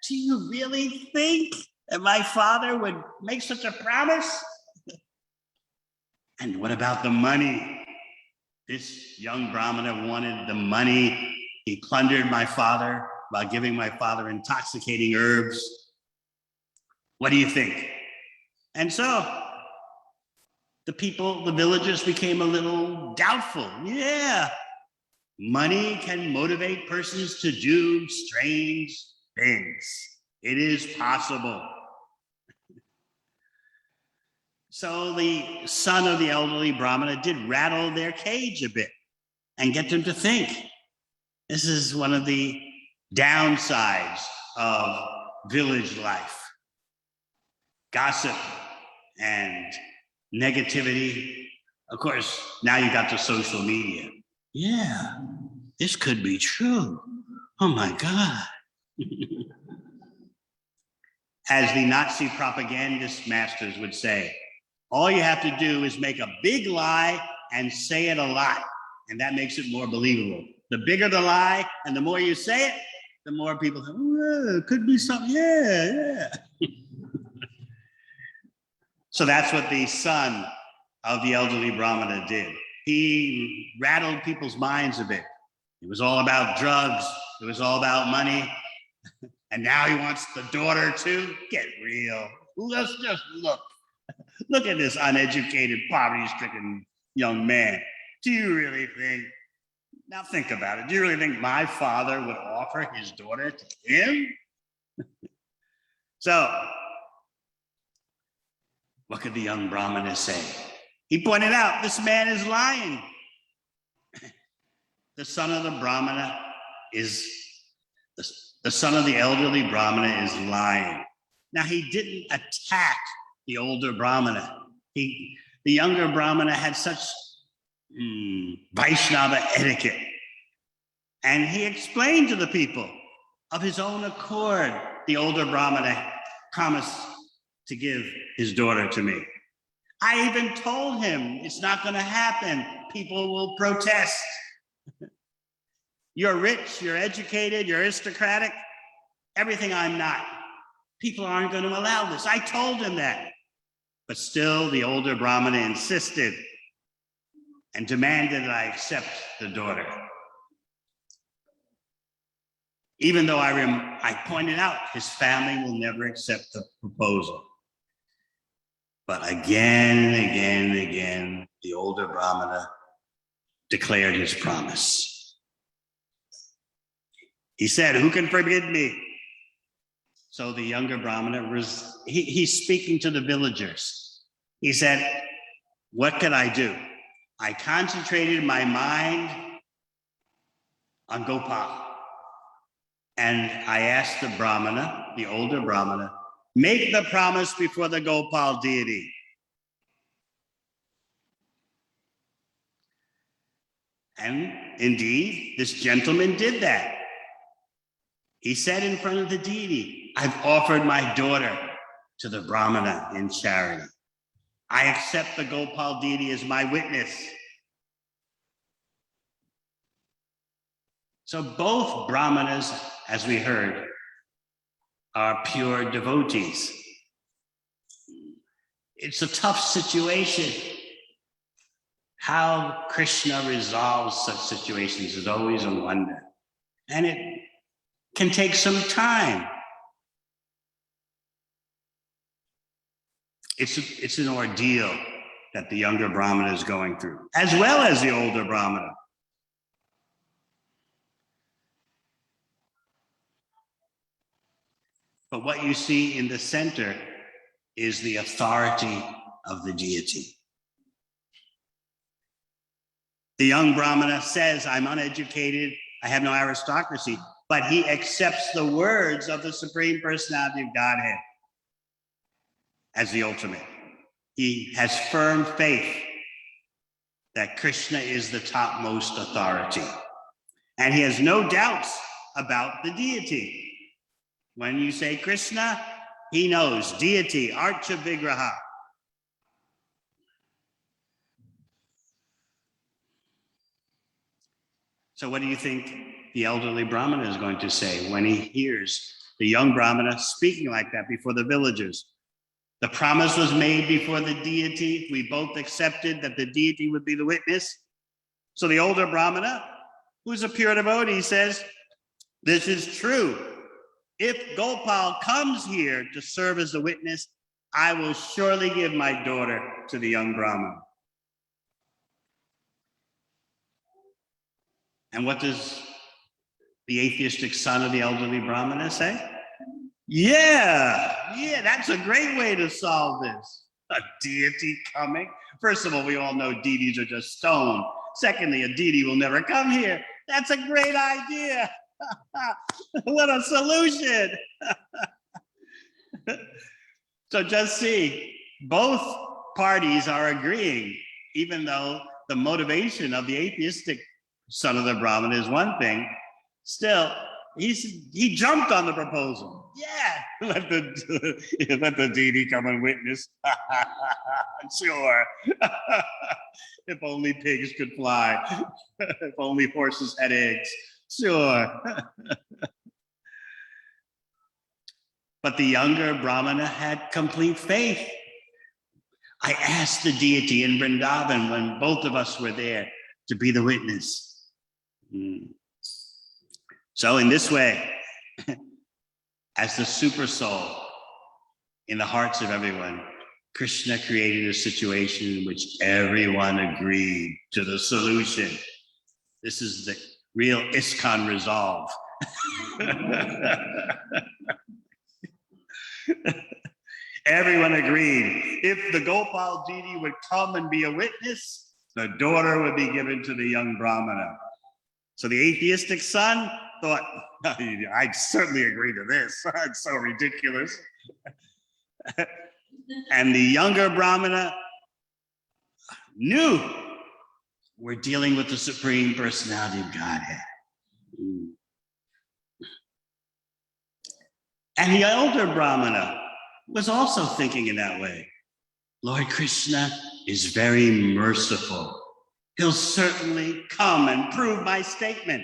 Do you really think that my father would make such a promise? And what about the money? This young Brahmana wanted the money. He plundered my father by giving my father intoxicating herbs. What do you think? And so the villagers became a little doubtful. Yeah, money can motivate persons to do strange things. It is possible. So the son of the elderly Brahmana did rattle their cage a bit and get them to think. This is one of the downsides of village life. Gossip and negativity. Of course, now you got the social media. Yeah, this could be true. Oh my God. As the Nazi propagandist masters would say, all you have to do is make a big lie and say it a lot, and that makes it more believable. The bigger the lie and the more you say it, the more people say, oh, it could be something, yeah. So that's what the son of the elderly Brahmana did. He rattled people's minds a bit. It was all about drugs. It was all about money. And now he wants the daughter too? Get real. Let's just look. Look at this uneducated, poverty-stricken young man. Do you really think, now think about it, do you really think my father would offer his daughter to him? So, what could the young Brahmana say? He pointed out, this man is lying. The son of the Brahmana is, the son of the elderly Brahmana is lying. Now, he didn't attack the older Brahmana. The younger Brahmana had such Vaishnava etiquette. And he explained to the people, of his own accord, the older Brahmana promised to give his daughter to me. I even told him it's not going to happen. People will protest. You're rich, you're educated, you're aristocratic, everything I'm not. People aren't going to allow this. I told him that. But still, the older Brahmana insisted and demanded that I accept the daughter. Even though I pointed out his family will never accept the proposal. But again and again and again, the older Brahmana declared his promise. He said, who can forbid me? So the younger Brahmana, he's speaking to the villagers. He said, what can I do? I concentrated my mind on Gopal. And I asked the Brahmana, the older Brahmana, make the promise before the Gopal deity. And indeed, this gentleman did that. He said in front of the deity, I've offered my daughter to the Brahmana in charity. I accept the Gopal deity as my witness. So both Brahmanas, as we heard, are pure devotees. It's a tough situation. How Krishna resolves such situations is always a wonder. And it can take some time. It's an ordeal that the younger Brahmana is going through, as well as the older Brahmana. But what you see in the center is the authority of the deity. The young Brahmana says, I'm uneducated, I have no aristocracy, but he accepts the words of the Supreme Personality of Godhead as the ultimate. He has firm faith that Krishna is the topmost authority. And he has no doubts about the deity. When you say Krishna, he knows deity, Archa Vigraha. So what do you think the elderly Brahmana is going to say when he hears the young Brahmana speaking like that before the villagers? The promise was made before the deity. We both accepted that the deity would be the witness. So the older Brahmana, who's a pure devotee, says, this is true. If Gopal comes here to serve as a witness, I will surely give my daughter to the young Brahmana. And what does the atheistic son of the elderly Brahmana say? Yeah, that's a great way to solve this. A deity coming. First of all, we all know deities are just stone. Secondly, a deity will never come here. That's a great idea. What a solution. So just see, both parties are agreeing, even though the motivation of the atheistic son of the Brahman is one thing, still, he jumped on the proposal. Yeah, let the deity come and witness. Sure. If only pigs could fly. If only horses had eggs. Sure. But the younger Brahmana had complete faith. I asked the deity in Vrindavan when both of us were there to be the witness. So in this way, as the super soul in the hearts of everyone, Krishna created a situation in which everyone agreed to the solution. This is the real ISKCON resolve. Everyone agreed if the Gopal deity would come and be a witness, the daughter would be given to the young Brahmana. So the atheistic son thought, I'd certainly agree to this. It's so ridiculous. And the younger Brahmana knew we're dealing with the Supreme Personality of Godhead. And the elder Brahmana was also thinking in that way. Lord Krishna is very merciful. He'll certainly come and prove my statement.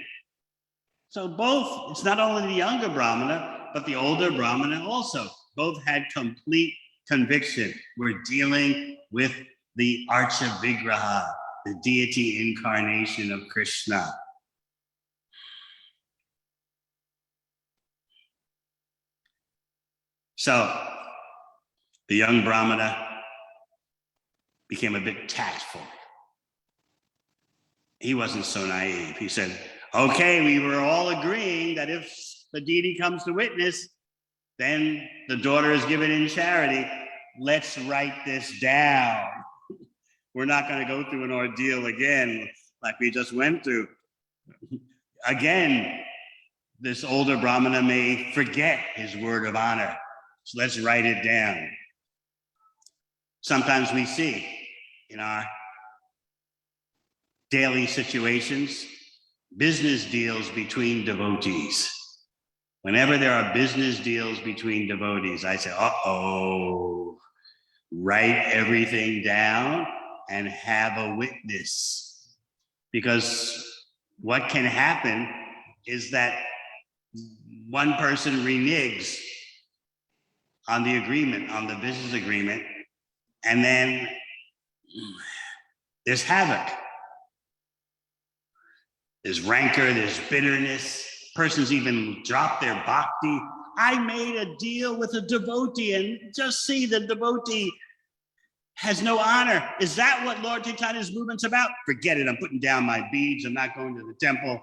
So both, it's not only the younger Brahmana, but the older Brahmana also. Both had complete conviction. We're dealing with the Archa Vigraha, the deity incarnation of Krishna. So the young Brahmana became a bit tactful. He wasn't so naive. He said, okay, we were all agreeing that if the deity comes to witness, then the daughter is given in charity. Let's write this down. We're not going to go through an ordeal again like we just went through. Again, this older Brahmana may forget his word of honor. So let's write it down. Sometimes we see in our daily situations, business deals between devotees. Whenever there are business deals between devotees, I say, uh-oh, write everything down and have a witness. Because what can happen is that one person reneges on the agreement, on the business agreement, and then there's havoc. There's rancor, there's bitterness. Persons even drop their bhakti. I made a deal with a devotee and just see the devotee has no honor. Is that what Lord Chaitanya's movement's about? Forget it, I'm putting down my beads, I'm not going to the temple.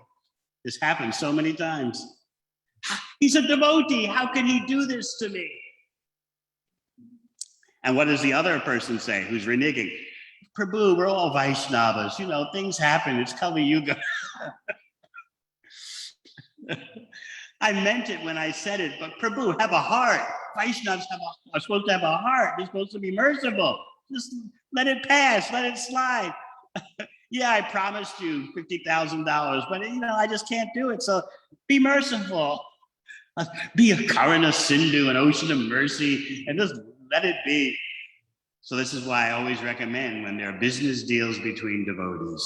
This happens so many times. He's a devotee, how can he do this to me? And what does the other person say who's reneging? Prabhu, we're all Vaishnavas, you know, things happen, it's Kali Yuga. I meant it when I said it, but Prabhu, have a heart. Vaishnavas are supposed to have a heart. They're supposed to be merciful. Just let it pass, let it slide. Yeah, I promised you $50,000, but you know, I just can't do it. So be merciful. Be a Karana Sindhu, an ocean of mercy, and just let it be. So this is why I always recommend when there are business deals between devotees,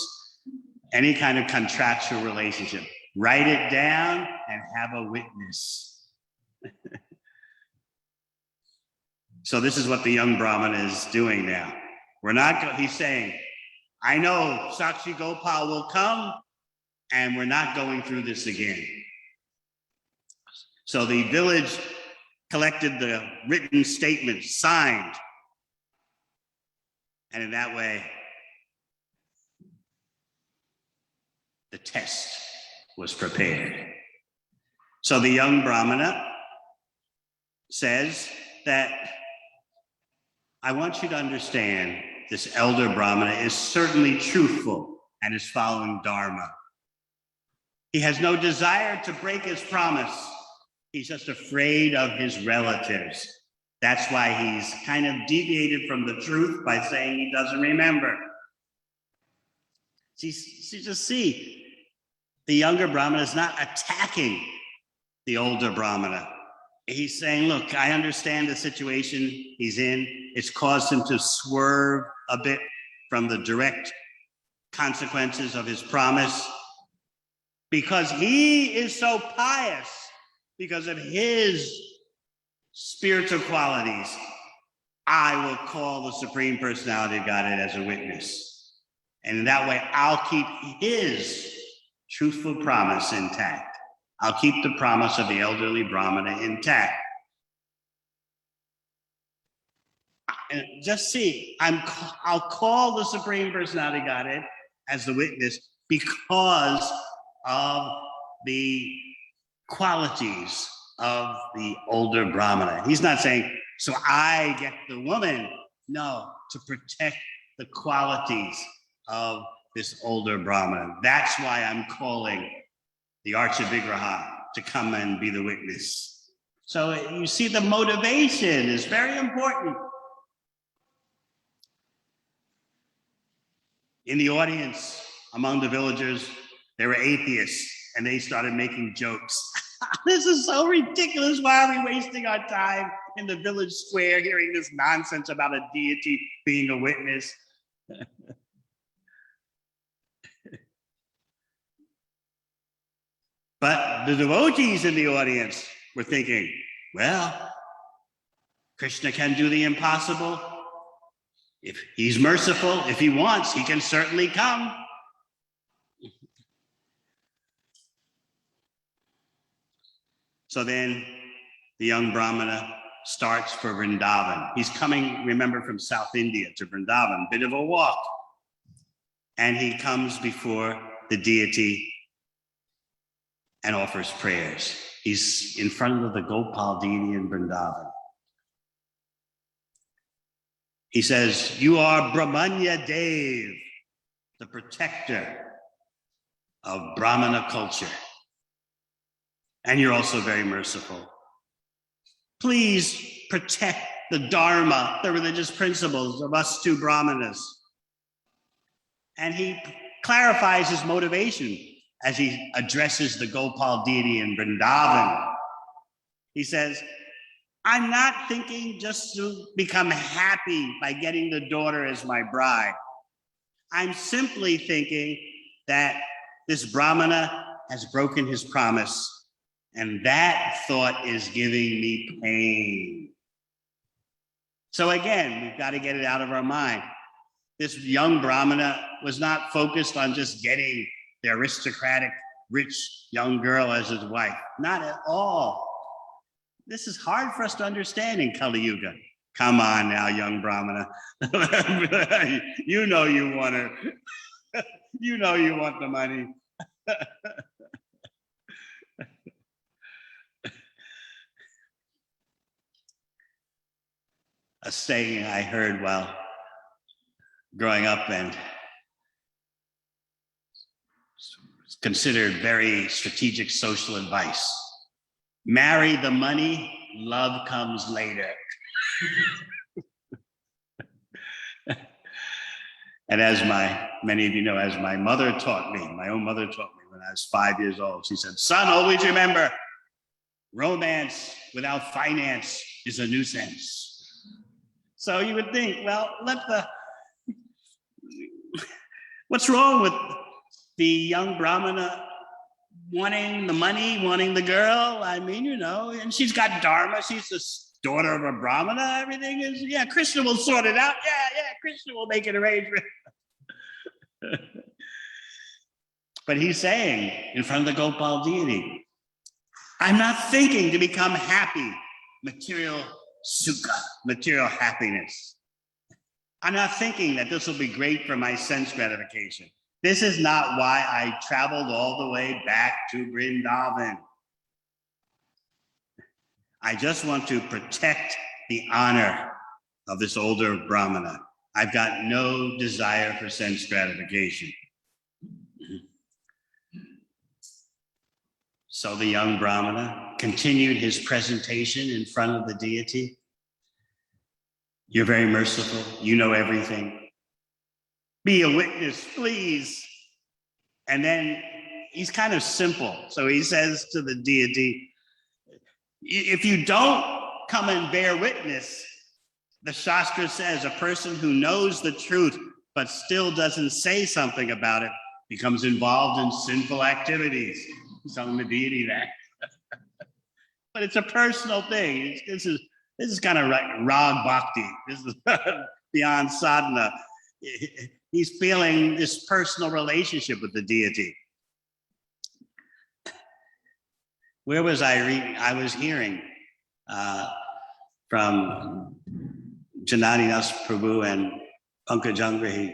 any kind of contractual relationship, write it down and have a witness. So this is what the young Brahmana is doing now. He's saying, I know Shakshi Gopal will come and we're not going through this again. So the village collected the written statement, signed. And in that way, the test was prepared. So the young Brahmana says that I want you to understand this elder Brahmana is certainly truthful and is following Dharma. He has no desire to break his promise. He's just afraid of his relatives. That's why he's kind of deviated from the truth by saying he doesn't remember. See, the younger Brahmana is not attacking the older Brahmana. He's saying, look, I understand the situation he's in. It's caused him to swerve a bit from the direct consequences of his promise because he is so pious because of his spiritual qualities. I will call the Supreme Personality of Godhead as a witness. And in that way, I'll keep his truthful promise intact. I'll keep the promise of the elderly Brahmana intact. And just see, I'll call the Supreme Personality of Godhead as the witness because of the qualities of the older Brahmana. He's not saying, so I get the woman No, to protect the qualities of this older Brahmana. That's why I'm calling the Archavigraha to come and be the witness. So you see, the motivation is very important. In the audience, among the villagers, there were atheists, and they started making jokes. This is so ridiculous. Why are we wasting our time in the village square hearing this nonsense about a deity being a witness? But the devotees in the audience were thinking, well, Krishna can do the impossible. If he's merciful, if he wants, he can certainly come. So then the young Brahmana starts for Vrindavan. He's coming, remember, from South India to Vrindavan, bit of a walk. And he comes before the deity and offers prayers. He's in front of the Gopal deity in Vrindavan. He says, you are Brahmanya Dev, the protector of Brahmana culture. And you're also very merciful. Please protect the Dharma, the religious principles of us two Brahmanas. And he clarifies his motivation as he addresses the Gopal deity in Vrindavan. He says, I'm not thinking just to become happy by getting the daughter as my bride. I'm simply thinking that this Brahmana has broken his promise, and that thought is giving me pain. So again, we've got to get it out of our mind. This young Brahmana was not focused on just getting the aristocratic, rich young girl as his wife. Not at all. This is hard for us to understand in Kali Yuga. Come on now, young Brahmana. You know you want her. You know you want the money. A saying I heard while growing up and considered very strategic social advice. Marry the money, love comes later. And as many of you know, as my mother taught me, my own mother taught me when I was 5 years old, she said, son, always remember, romance without finance is a nuisance. So you would think, well, what's wrong with the young Brahmana wanting the money, wanting the girl? I mean, you know, and she's got dharma. She's the daughter of a Brahmana. Everything is, yeah, Krishna will sort it out. Yeah, Krishna will make an arrangement. But he's saying in front of the Gopal deity, I'm not thinking to become happy, material sukha, material happiness. I'm not thinking that this will be great for my sense gratification. This is not why I traveled all the way back to Vrindavan. I just want to protect the honor of this older Brahmana. I've got no desire for sense gratification. So the young Brahmana continued his presentation in front of the deity. You're very merciful. You know everything. Be a witness, please. And then he's kind of simple. So he says to the deity, if you don't come and bear witness, the Shastra says a person who knows the truth but still doesn't say something about it becomes involved in sinful activities. He's telling the deity that. But it's a personal thing. This is kind of like rag bhakti. This is beyond sadhana. He's feeling this personal relationship with the deity. Where was I reading? I was hearing from Janani Das Prabhu and Pankaj Angri,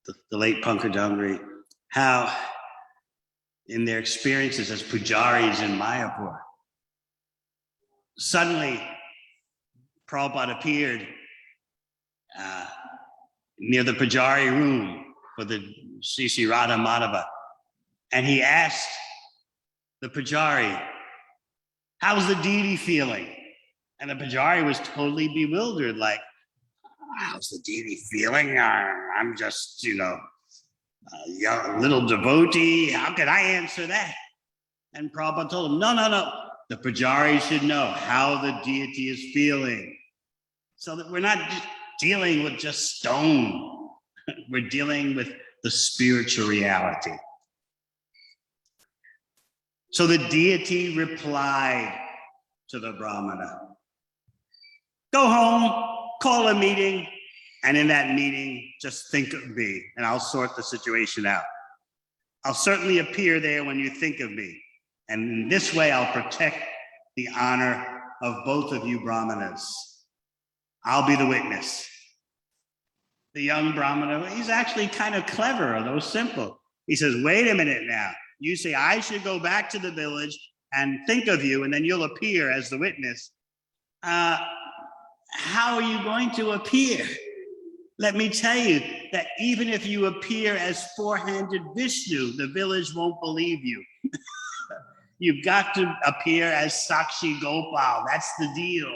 the late Pankaj Angri, how in their experiences as pujaris in Mayapur, suddenly Prabhupada appeared near the Pujari room for the Sri Radha Madhava. And he asked the Pujari, how's the deity feeling? And the Pujari was totally bewildered, like, how's the deity feeling? I'm just, a young little devotee. How could I answer that? And Prabhupada told him, no. The Pujari should know how the deity is feeling. So that we're not dealing with just stone. We're dealing with the spiritual reality. So the deity replied to the Brahmana, go home, call a meeting, and in that meeting, just think of me, and I'll sort the situation out. I'll certainly appear there when you think of me, and in this way, I'll protect the honor of both of you Brahmanas. I'll be the witness. The young Brahmana, he's actually kind of clever, although simple. He says, wait a minute now. You say I should go back to the village and think of you, and then you'll appear as the witness. How are you going to appear? Let me tell you that even if you appear as four-handed Vishnu, the village won't believe you. You've got to appear as Shakshi Gopal. That's the deal.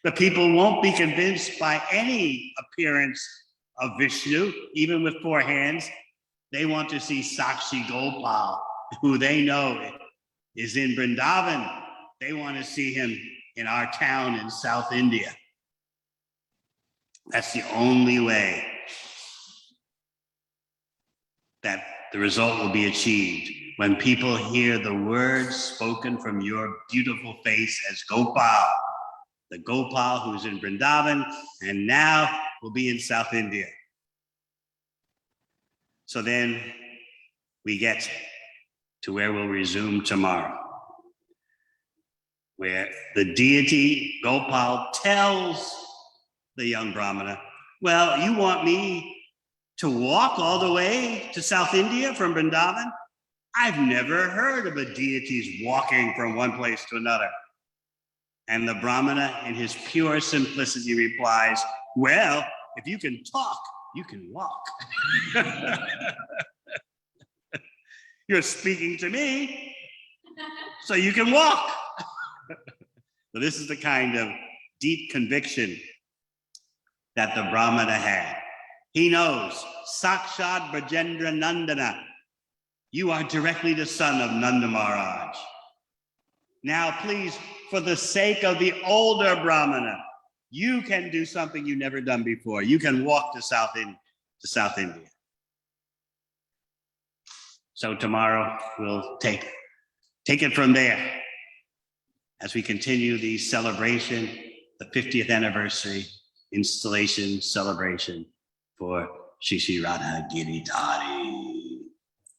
The people won't be convinced by any appearance of Vishnu, even with four hands. They want to see Shakshi Gopal, who they know is in Vrindavan. They want to see him in our town in South India. That's the only way that the result will be achieved, when people hear the words spoken from your beautiful face as Gopal, the Gopal who's in Vrindavan and now will be in South India. So then we get to where we'll resume tomorrow, where the deity Gopal tells the young Brahmana, well, you want me to walk all the way to South India from Vrindavan? I've never heard of a deity's walking from one place to another. And the Brahmana, in his pure simplicity, replies, well, if you can talk, you can walk. You're speaking to me, so you can walk. So this is the kind of deep conviction that the Brahmana had. He knows, Sakshat Brajendra Nandana, you are directly the son of Nanda Maharaj. Now, please, for the sake of the older Brahmana, you can do something you've never done before. You can walk to South India. So tomorrow we'll take it from there as we continue the celebration, the 50th anniversary installation celebration for Shri Radha Giridhari.